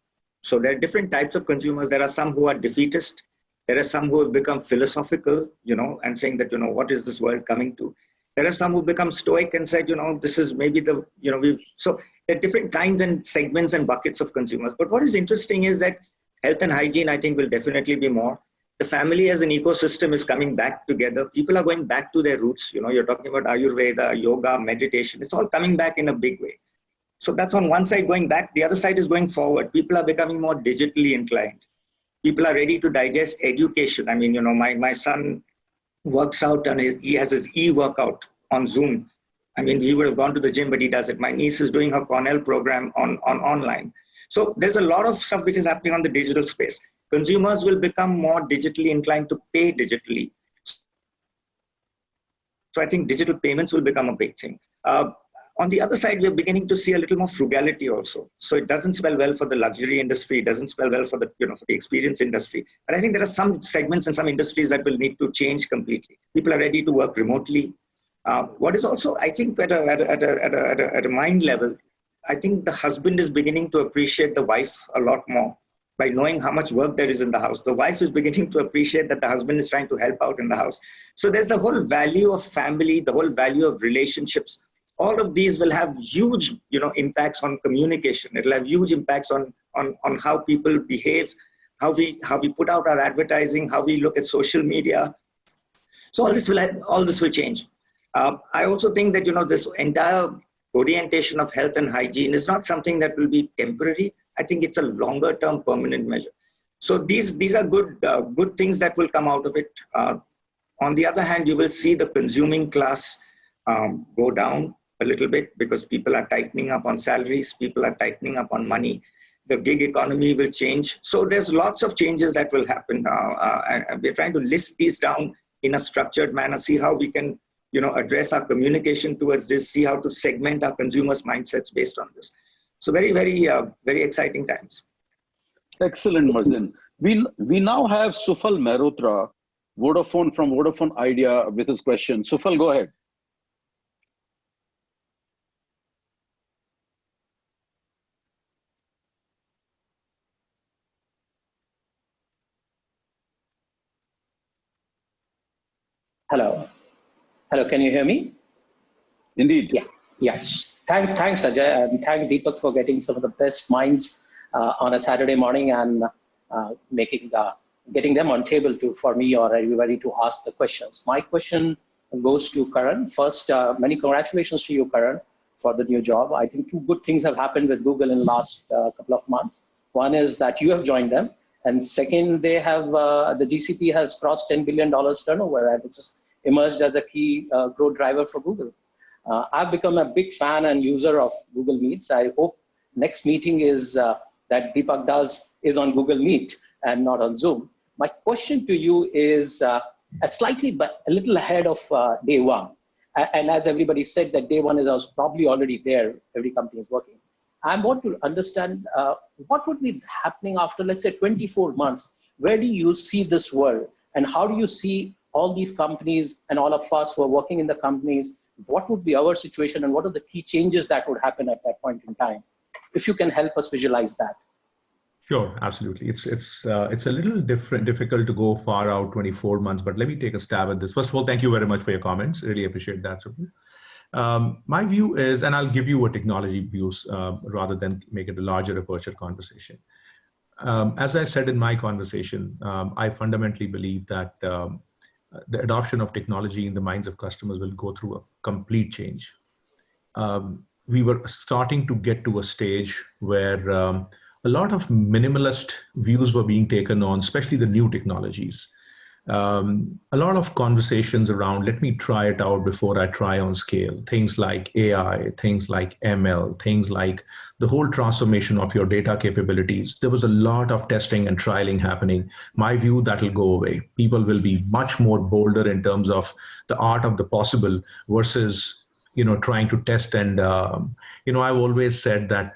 So there are different types of consumers. There are some who are defeatist. There are some who have become philosophical, and saying that, what is this world coming to? There are some who become stoic and said, this is maybe the, so there are different kinds and segments and buckets of consumers. But what is interesting is that health and hygiene, I think, will definitely be more. The family as an ecosystem is coming back together. People are going back to their roots. You're talking about Ayurveda, yoga, meditation. It's all coming back in a big way. So that's on one side going back. The other side is going forward. People are becoming more digitally inclined. People are ready to digest education. I mean, my son works out and he has his e-workout on Zoom. I mean, he would have gone to the gym, but he does it. My niece is doing her Cornell program on online. So there's a lot of stuff which is happening on the digital space. Consumers will become more digitally inclined to pay digitally. So I think digital payments will become a big thing. On the other side, we're beginning to see a little more frugality also. So it doesn't spell well for the luxury industry. It doesn't spell well for the, for the experience industry. But I think there are some segments and some industries that will need to change completely. People are ready to work remotely. What is also, I think, at a mind level, I think the husband is beginning to appreciate the wife a lot more by knowing how much work there is in the house. The wife is beginning to appreciate that the husband is trying to help out in the house. So there's the whole value of family, the whole value of relationships. All of these will have huge, impacts on communication. It'll have huge impacts on how people behave, how we put out our advertising, how we look at social media. So all this will change. I also think that, this entire orientation of health and hygiene is not something that will be temporary. I think it's a longer term permanent measure. So these are good things that will come out of it. On the other hand, you will see the consuming class go down a little bit because people are tightening up on salaries, people are tightening up on money. The gig economy will change. So there's lots of changes that will happen. And we're trying to list these down in a structured manner, see how we can address our communication towards this, see how to segment our consumers' mindsets based on this. So very, very, very exciting times. Excellent, Marzin. We now have Sufal Mehrotra, Vodafone from Vodafone Idea with his question. Sufal, go ahead. Hello. Hello, can you hear me? Indeed. Yeah. Yes. Thanks, Ajay, and thanks, Deepak, for getting some of the best minds on a Saturday morning and getting them on table for me or everybody to ask the questions. My question goes to Karan. First, many congratulations to you, Karan, for the new job. I think two good things have happened with Google in the last couple of months. One is that you have joined them, and second, they have the GCP has crossed $10 billion turnover, and it's emerged as a key growth driver for Google. I've become a big fan and user of Google Meets. I hope next meeting is that Deepak does is on Google Meet and not on Zoom. My question to you is a little ahead of day one. And as everybody said, that day one is probably already there. Every company is working. I want to understand what would be happening after, let's say, 24 months. Where do you see this world? And how do you see all these companies and all of us who are working in the companies? What would be our situation and what are the key changes that would happen at that point in time? If you can help us visualize that. Sure, absolutely. It's a little difficult to go far out 24 months, but let me take a stab at this. First of all, thank you very much for your comments. Really appreciate that. My view is, and I'll give you a technology views rather than make it a larger aperture conversation. As I said in my conversation, I fundamentally believe that the adoption of technology in the minds of customers will go through a complete change. We were starting to get to a stage where a lot of minimalist views were being taken on, especially the new technologies. A lot of conversations around, let me try it out before I try on scale. Things like AI, things like ML, things like the whole transformation of your data capabilities. There was a lot of testing and trialing happening. My view, that will go away. People will be much more bolder in terms of the art of the possible versus, trying to test. And, I've always said that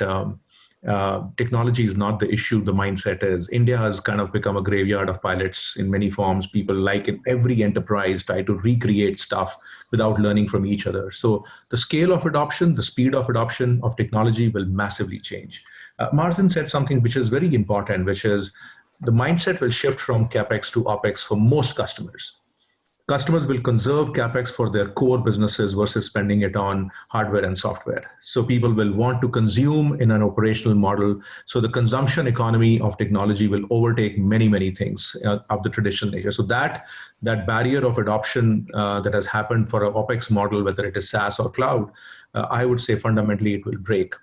technology is not the issue, the mindset is. India has kind of become a graveyard of pilots in many forms. People, like in every enterprise, try to recreate stuff without learning from each other. So the scale of adoption, the speed of adoption of technology will massively change. Marzin said something which is very important, which is the mindset will shift from CapEx to OpEx for most customers. Customers will conserve CapEx for their core businesses versus spending it on hardware and software. So people will want to consume in an operational model. So the consumption economy of technology will overtake many, many things of the traditional nature. So that barrier of adoption that has happened for an OpEx model, whether it is SaaS or cloud, I would say fundamentally it will break.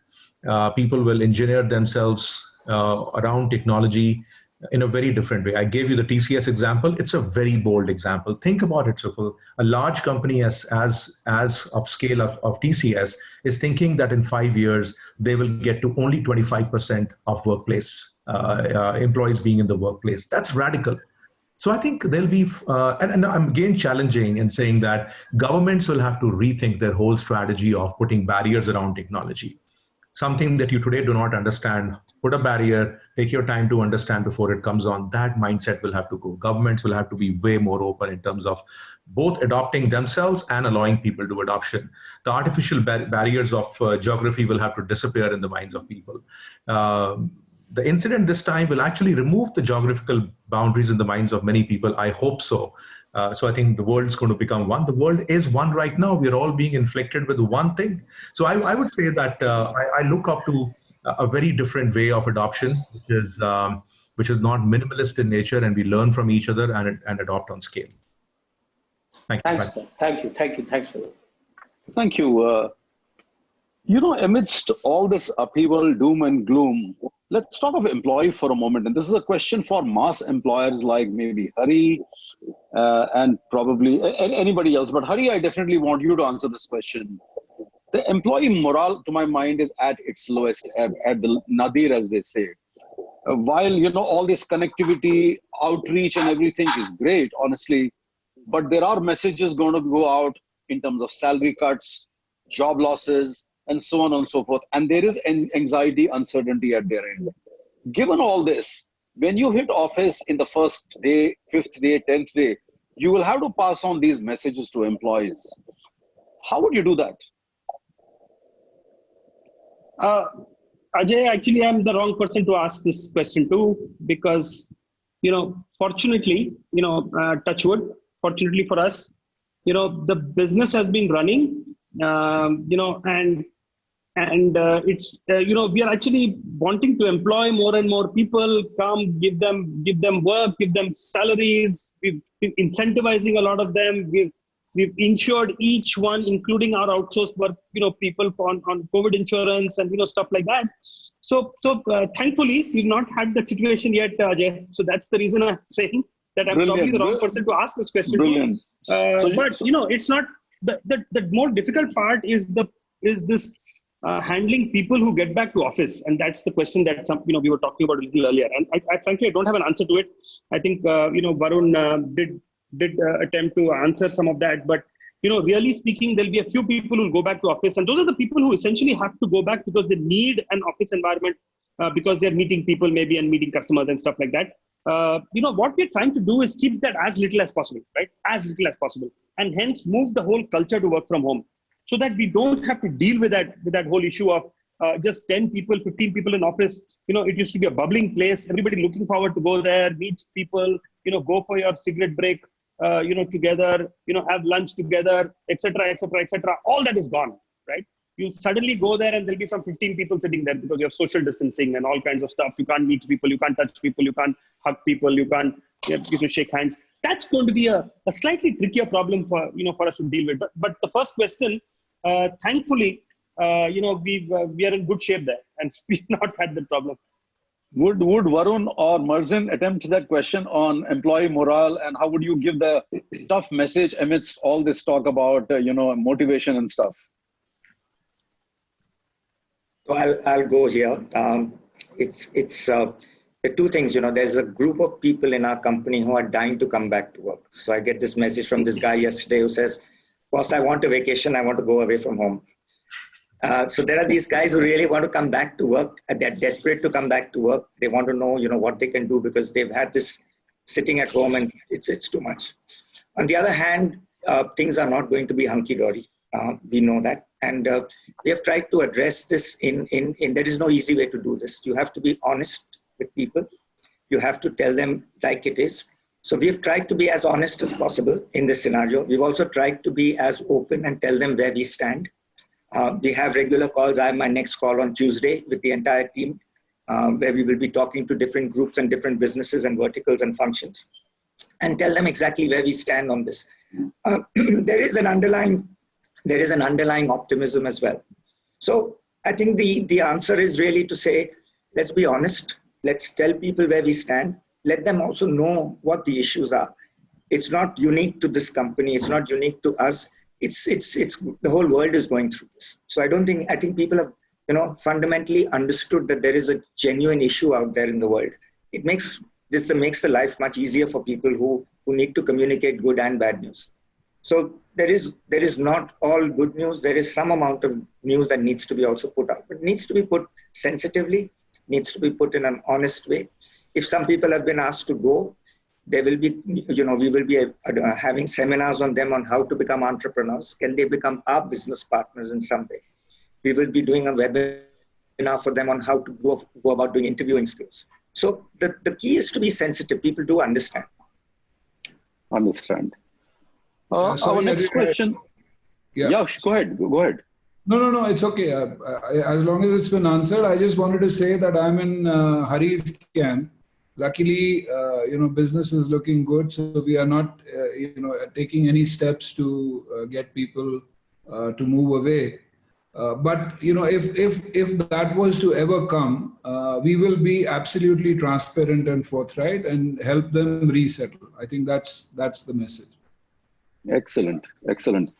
People will engineer themselves around technology in a very different way. I gave you the TCS example. It's a very bold example. Think about it, Sufal. A large company as of scale of TCS is thinking that in 5 years, they will get to only 25% of workplace employees being in the workplace. That's radical. So I think there'll be, and I'm again challenging and saying that governments will have to rethink their whole strategy of putting barriers around technology. Something that you today do not understand, put a barrier, take your time to understand before it comes on. That mindset will have to go. Governments will have to be way more open in terms of both adopting themselves and allowing people to adoption. The artificial barriers of geography will have to disappear in the minds of people. The incident this time will actually remove the geographical boundaries in the minds of many people. I hope so. So I think the world's going to become one. The world is one right now. We're all being inflicted with one thing. So I would say that I look up to a very different way of adoption, which is not minimalist in nature, and we learn from each other and adopt on scale. Thank you. Thanks for that. Thank you. Amidst all this upheaval, doom and gloom, let's talk of employee for a moment. And this is a question for mass employers like maybe Hari and probably anybody else. But Hari, I definitely want you to answer this question. The employee morale, to my mind, is at its lowest ebb, at the nadir, as they say. While, all this connectivity, outreach and everything is great, honestly, but there are messages going to go out in terms of salary cuts, job losses, and so on and so forth. And there is anxiety, uncertainty at their end. Given all this, when you hit office in the first day, 5th day, 10th day, you will have to pass on these messages to employees. How would you do that? Ajay, actually, I'm the wrong person to ask this question to, because, fortunately, touch wood, fortunately for us, the business has been running, and it's we are actually wanting to employ more and more people, give them work, give them salaries. We've incentivizing a lot of them. We've insured each one, including our outsourced work, people on COVID insurance and stuff like that. So thankfully we've not had that situation yet, Ajay. So that's the reason I'm saying that I'm probably the wrong person to ask this question. Brilliant. But it's not the more difficult part is this handling people who get back to office, and that's the question that we were talking about a little earlier. And I frankly I don't have an answer to it. I think Varun did attempt to answer some of that, but really speaking, there'll be a few people who will go back to office, and those are the people who essentially have to go back because they need an office environment, because they're meeting people maybe and meeting customers and stuff like that. What we're trying to do is keep that as little as possible, right? As little as possible, and hence move the whole culture to work from home, so that we don't have to deal with that whole issue of just 10 people, 15 people in office. It used to be a bubbling place. Everybody looking forward to go there, meet people, go for your cigarette break, together, have lunch together, etc., etc., etc. All that is gone, right? You suddenly go there and there'll be some 15 people sitting there because you have social distancing and all kinds of stuff. You can't meet people, you can't touch people, you can't hug people, you can't shake hands. That's going to be a slightly trickier problem for us to deal with. But the first question, thankfully, we are in good shape there, and we've not had the problem. Would Varun or Marzin attempt that question on employee morale, and how would you give the tough message amidst all this talk about motivation and stuff? So I'll go here. It's two things. There's a group of people in our company who are dying to come back to work. So I get this message from this guy yesterday who says, "Boss, I want a vacation. I want to go away from home." So there are these guys who really want to come back to work. They're desperate to come back to work. They want to know, what they can do, because they've had this sitting at home and it's too much. On the other hand, things are not going to be hunky-dory. We know that. And we have tried to address this there is no easy way to do this. You have to be honest with people. You have to tell them like it is. So we've tried to be as honest as possible in this scenario. We've also tried to be as open and tell them where we stand. We have regular calls. I have my next call on Tuesday with the entire team, where we will be talking to different groups and different businesses and verticals and functions, and tell them exactly where we stand on this. There is an underlying optimism as well. So I think the answer is really to say, let's be honest. Let's tell people where we stand. Let them also know what the issues are. It's not unique to this company. It's not unique to us. It's the whole world is going through this. So I think people have, fundamentally understood that there is a genuine issue out there in the world. It makes the life much easier for people who need to communicate good and bad news. So there is not all good news. There is some amount of news that needs to be also put out, but needs to be put sensitively, needs to be put in an honest way. If some people have been asked to go, there will be, we will be having seminars on them on how to become entrepreneurs. Can they become our business partners in some way? We will be doing a webinar for them on how to go about doing interviewing skills. So the key is to be sensitive. People do understand. Understand. Our next question. Yeah, go ahead. Go ahead. No, it's okay. As long as it's been answered, I just wanted to say that I'm in Hari's camp. Luckily, business is looking good, so we are not, taking any steps to get people to move away. But you know, if that was to ever come, we will be absolutely transparent and forthright and help them resettle. I think that's the message. Excellent, excellent.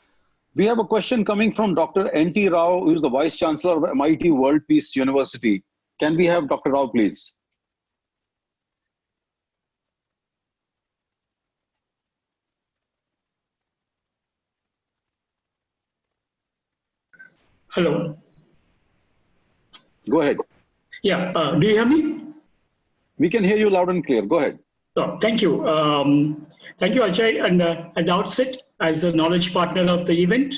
We have a question coming from Dr. N.T. Rao, who is the Vice Chancellor of MIT World Peace University. Can we have Dr. Rao, please? Hello. Go ahead. Yeah, do you hear me? We can hear you loud and clear. Go ahead. Oh, thank you. Thank you, Ajay. And at the outset, as a knowledge partner of the event,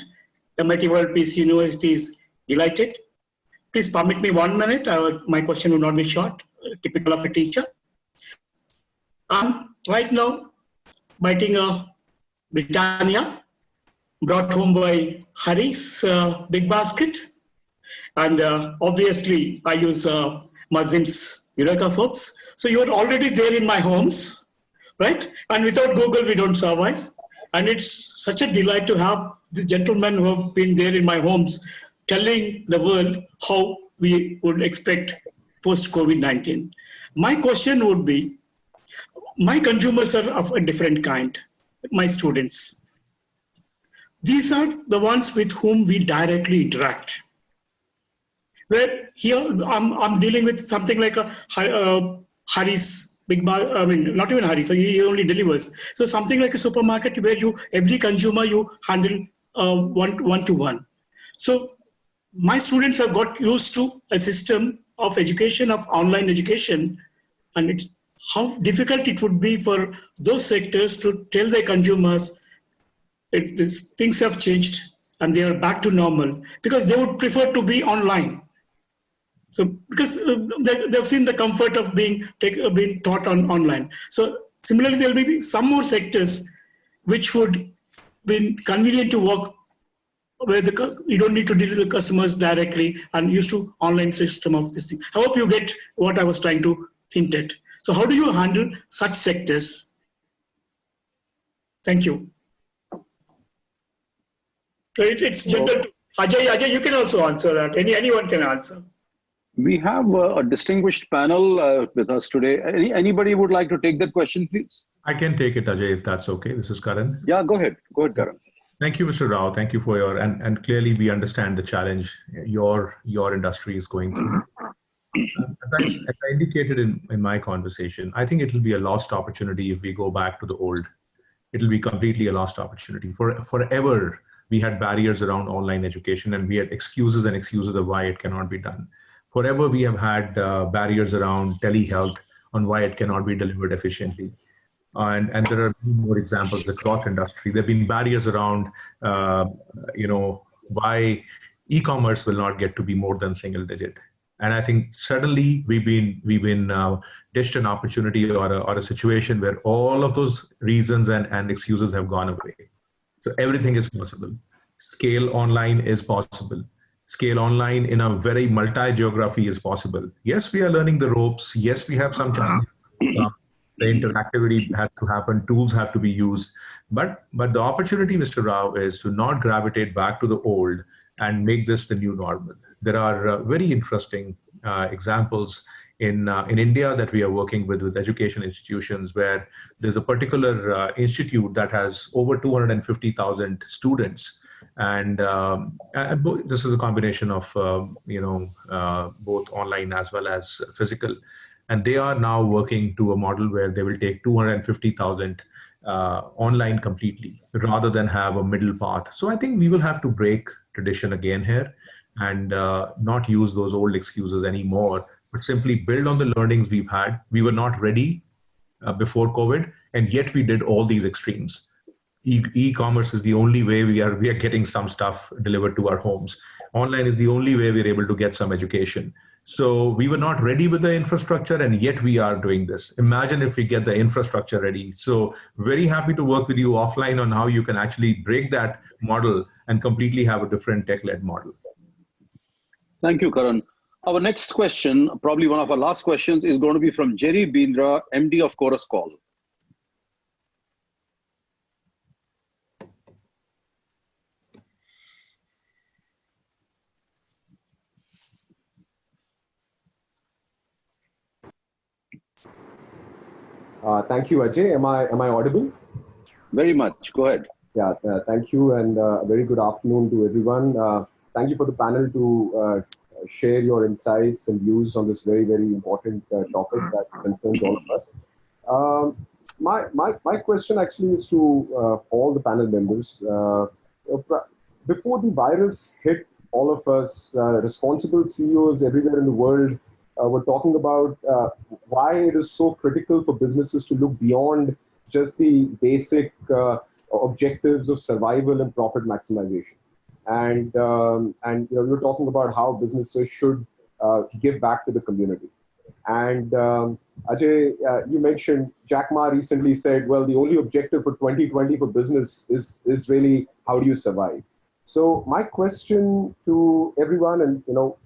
MIT World Peace University is delighted. Please permit me 1 minute. My question will not be short, typical of a teacher. I'm right now biting a Britannia, brought home by Hari's big basket. And obviously, I use Mazim's Eureka Forbes. So you're already there in my homes, right? And without Google, we don't survive. And it's such a delight to have the gentlemen who have been there in my homes telling the world how we would expect post-COVID-19. My question would be, my consumers are of a different kind, my students. These are the ones with whom we directly interact. Where here I'm dealing with something like a Hari's big bar. I mean, not even Hari's. So he only delivers. So something like a supermarket where every consumer you handle one to one. So my students have got used to a system of education, of online education, and it's how difficult it would be for those sectors to tell their consumers things have changed and they are back to normal, because they would prefer to be online. So because they've seen the comfort of being taught online. So similarly, there will be some more sectors which would be convenient to work where you don't need to deal with the customers directly and used to online system of this thing. I hope you get what I was trying to hint at. So how do you handle such sectors? Thank you. So it's general. Ajay, you can also answer that. Anyone can answer. We have a distinguished panel with us today. Anybody would like to take that question, please? I can take it, Ajay, if that's okay. This is Karan. Yeah, go ahead. Go ahead, Karan. Thank you, Mr. Rao. Thank you for your, and clearly we understand the challenge your industry is going through. As I indicated in my conversation, I think it will be a lost opportunity if we go back to the old. It will be completely a lost opportunity. Forever, we had barriers around online education and we had excuses and excuses of why it cannot be done. Forever, we have had barriers around telehealth on why it cannot be delivered efficiently. And there are more examples across industry. There have been barriers around, why e-commerce will not get to be more than single digit. And I think suddenly we've been dished an opportunity or a situation where all of those reasons and excuses have gone away. So everything is possible. Scale online is possible. Scale online in a very multi-geography is possible. Yes, we are learning the ropes. Yes, we have some challenges. The interactivity has to happen. Tools have to be used. But the opportunity, Mr. Rao, is to not gravitate back to the old and make this the new normal. There are very interesting examples in India that we are working with education institutions, where there's a particular institute that has over 250,000 students. And this is a combination of, both online as well as physical. And they are now working to a model where they will take 250,000 online completely rather than have a middle path. So I think we will have to break tradition again here and not use those old excuses anymore, but simply build on the learnings we've had. We were not ready before COVID, and yet we did all these extremes. E-commerce is the only way we are getting some stuff delivered to our homes. Online is the only way we're able to get some education. So we were not ready with the infrastructure, and yet we are doing this. Imagine if we get the infrastructure ready. So very happy to work with you offline on how you can actually break that model and completely have a different tech-led model. Thank you, Karan. Our next question, probably one of our last questions, is going to be from Jerry Bindra, MD of Chorus Call. Thank you, Ajay. Am I audible? Very much. Go ahead. Yeah, thank you, and a very good afternoon to everyone. Thank you for the panel to share your insights and views on this very, very important topic that concerns all of us. My question actually is to all the panel members. Before the virus hit all of us, responsible CEOs everywhere in the world were talking about why it is so critical for businesses to look beyond just the basic objectives of survival and profit maximization. And you know, we were talking about how businesses should give back to the community. And Ajay, you mentioned Jack Ma recently said, well, the only objective for 2020 for business is really how do you survive? So my question to everyone, and you know,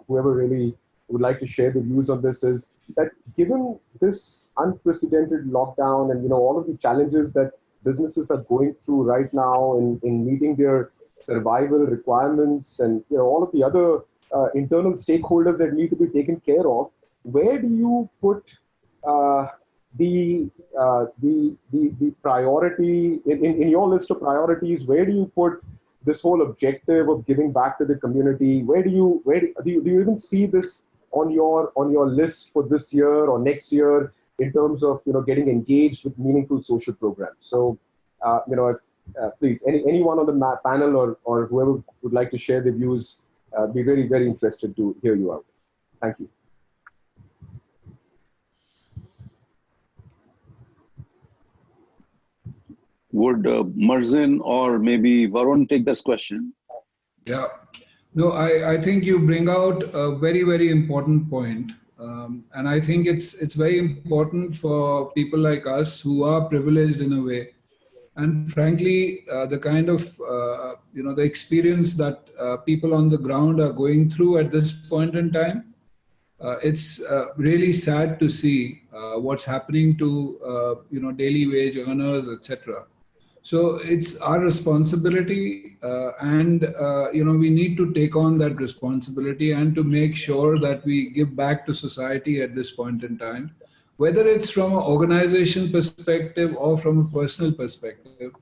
whoever really would like to share the views on this, is that given this unprecedented lockdown and you know all of the challenges that businesses are going through right now in meeting their survival requirements and you know all of the other internal stakeholders that need to be taken care of, where do you put the priority in your list of priorities? Where do you put this whole objective of giving back to the community? Where do you even see this on your list for this year or next year in terms of you know getting engaged with meaningful social programs? So you know, please, anyone on the panel or whoever would like to share their views, be very, very interested to hear you out. Thank you. Would Marzin or maybe Varun take this question? Yeah. No, I think you bring out a very, very important point. And I think it's very important for people like us who are privileged in a way. And frankly, the kind of, you know, the experience that people on the ground are going through at this point in time, it's really sad to see what's happening to, you know, daily wage earners, etc. So it's our responsibility and, you know, we need to take on that responsibility and to make sure that we give back to society at this point in time, whether it's from an organization perspective or from a personal perspective.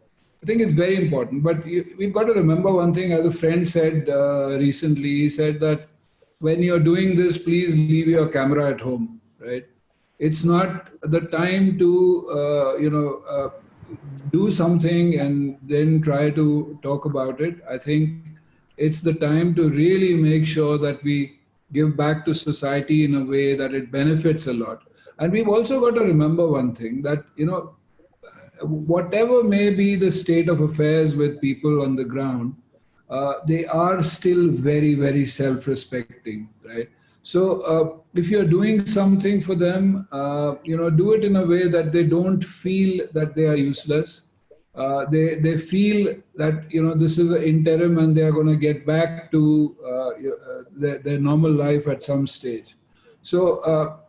I think it's very important, but we've got to remember one thing. As a friend said recently, he said that when you're doing this, please leave your camera at home, right? It's not the time to, you know, do something and then try to talk about it. I think it's the time to really make sure that we give back to society in a way that it benefits a lot. And we've also got to remember one thing, that, you know, whatever may be the state of affairs with people on the ground, they are still very, very self-respecting, right? So if you're doing something for them, you know, do it in a way that they don't feel that they are useless. They feel that, you know, this is an interim and they are going to get back to their normal life at some stage. So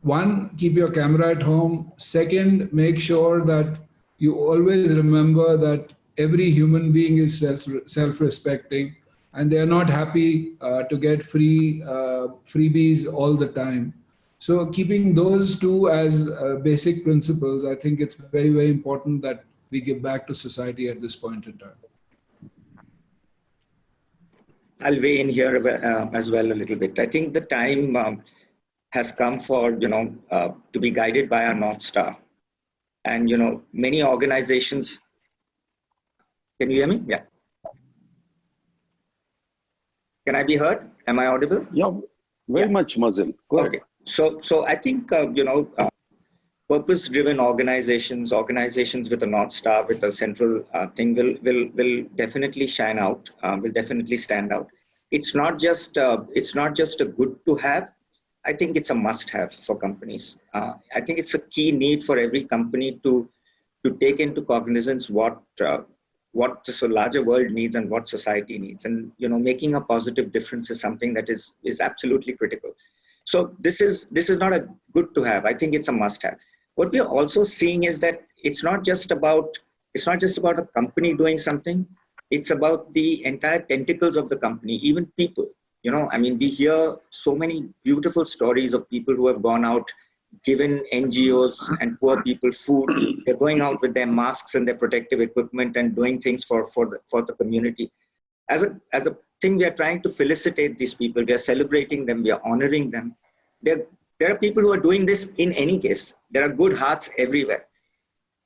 one, keep your camera at home. Second, make sure that you always remember that every human being is self-respecting, and they are not happy to get freebies all the time. So keeping those two as basic principles, I think it's very, very important that we give back to society at this point in time. I'll weigh in here as well a little bit. I think the time has come for, you know, to be guided by our North Star. And, you know, many organizations, can you hear me? Yeah. Can I be heard? Am I audible? Yeah, very much, Marzin. Go ahead. Okay. So I think, you know, purpose-driven organizations with a North Star, with a central thing will definitely shine out, will definitely stand out. It's not just a good to have. I think it's a must-have for companies. I think it's a key need for every company to take into cognizance what the larger world needs and what society needs. And, you know, making a positive difference is something that is absolutely critical. So this is not a good to have. I think it's a must-have. What we are also seeing is that it's not just about a company doing something. It's about the entire tentacles of the company, even people. You know, I mean, we hear so many beautiful stories of people who have gone out given NGOs and poor people food. They're going out with their masks and their protective equipment and doing things for the community. As a thing, we are trying to felicitate these people. We are celebrating them. We are honoring them. There are people who are doing this in any case. There are good hearts everywhere.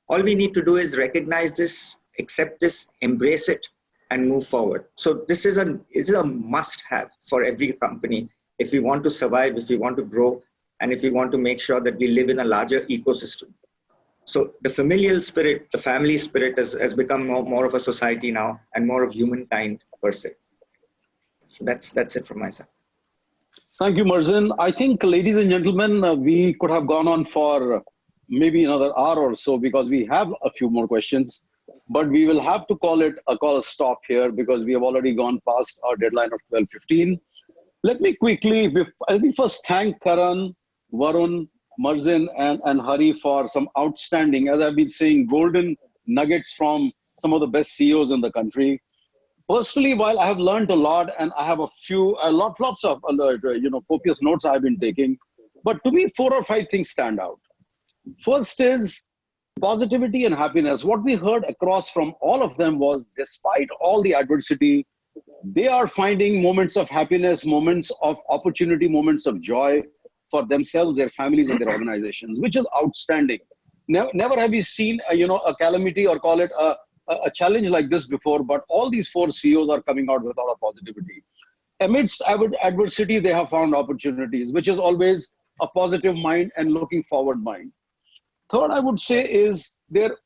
All we need to do is recognize this, accept this, embrace it, and move forward. So this is a must-have for every company if we want to survive, if we want to grow, and if we want to make sure that we live in a larger ecosystem. So the familial spirit, the family spirit has become more of a society now and more of humankind per se. So that's it from my side. Thank you, Marzin. I think, ladies and gentlemen, we could have gone on for maybe another hour or so because we have a few more questions, but we will have to call a stop here because we have already gone past our deadline of 12:15. Let me first thank Karan, Varun, Marzin, and Hari for some outstanding, as I've been saying, golden nuggets from some of the best CEOs in the country. Personally, while I have learned a lot and I have lots of copious notes I've been taking, but to me, 4 or 5 things stand out. First is positivity and happiness. What we heard across from all of them was, despite all the adversity, they are finding moments of happiness, moments of opportunity, moments of joy for themselves, their families, and their organizations, which is outstanding. Never have we seen a calamity or call it a challenge like this before, but all these 4 CEOs are coming out with a lot of positivity. Amidst adversity, they have found opportunities, which is always a positive mind and looking forward mind. Third, I would say, is their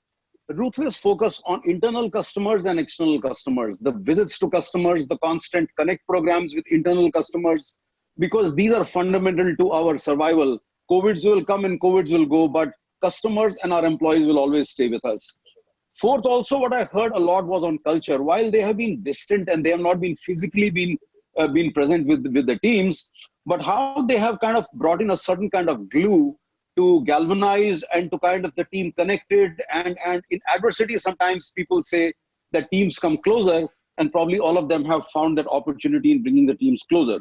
ruthless focus on internal customers and external customers, the visits to customers, the constant connect programs with internal customers, because these are fundamental to our survival. COVIDs will come and COVIDs will go, but customers and our employees will always stay with us. Fourth, also what I heard a lot was on culture. While they have been distant and they have not been physically been present with the teams, but how they have kind of brought in a certain kind of glue to galvanize and to kind of the team connected. And in adversity, sometimes people say that teams come closer, and probably all of them have found that opportunity in bringing the teams closer.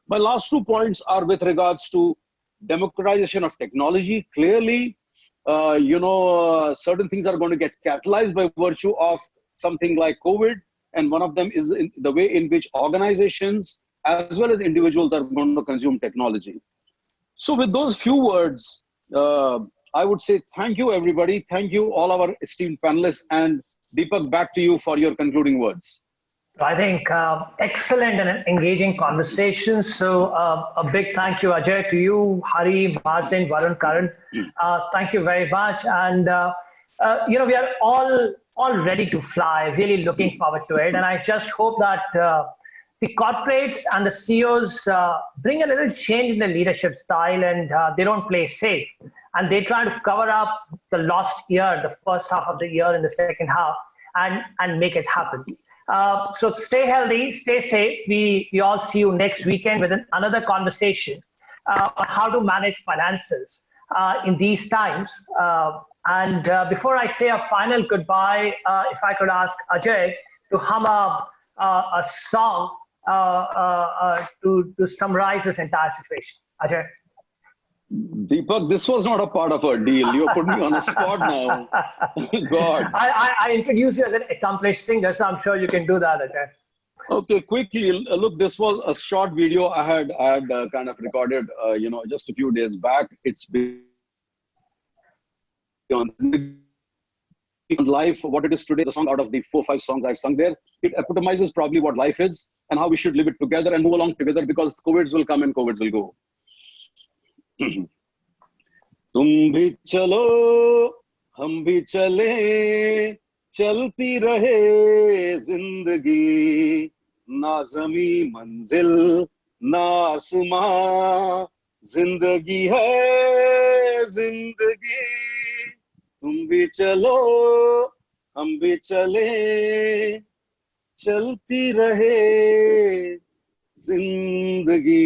My last 2 points are with regards to democratization of technology. Clearly, certain things are going to get catalyzed by virtue of something like COVID. And one of them is the way in which organizations as well as individuals are going to consume technology. So with those few words, I would say thank you, everybody. Thank you, all our esteemed panelists. And Deepak, back to you for your concluding words. I think excellent and engaging conversation. So a big thank you, Ajay, to you, Hari, Marzin, Varun, Karan. Thank you very much. And, we are all ready to fly, really looking forward to it. And I just hope that the corporates and the CEOs bring a little change in the leadership style, and they don't play safe. And they try to cover up the lost year, the first half of the year and the second half, and make it happen. So stay healthy, stay safe. We all see you next weekend with another conversation on how to manage finances in these times. And before I say a final goodbye, if I could ask Ajay to hum a song to summarize this entire situation. Ajay. Deepak, this was not a part of our deal. You put me on the spot now. God. I introduced you as an accomplished singer, so I'm sure you can do that, Ajay. Okay, quickly, look, this was a short video I had kind of recorded, just a few days back. It's been on life, what it is today, the song out of the 4 or 5 songs I've sung there. It epitomizes probably what life is and how we should live it together and move along together, because COVIDs will come and COVIDs will go. तुम भी चलो हम भी चले चलती रहे जिंदगी ना ज़मी मंजिल ना आसमां जिंदगी है जिंदगी तुम भी चलो हम भी चले चलती रहे जिंदगी.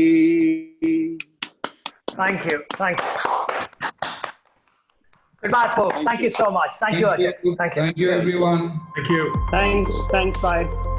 Thank you. Goodbye, folks. Thank you so much. Thank you, Ajay. Thank you, everyone. Thank you. Thanks. Bye.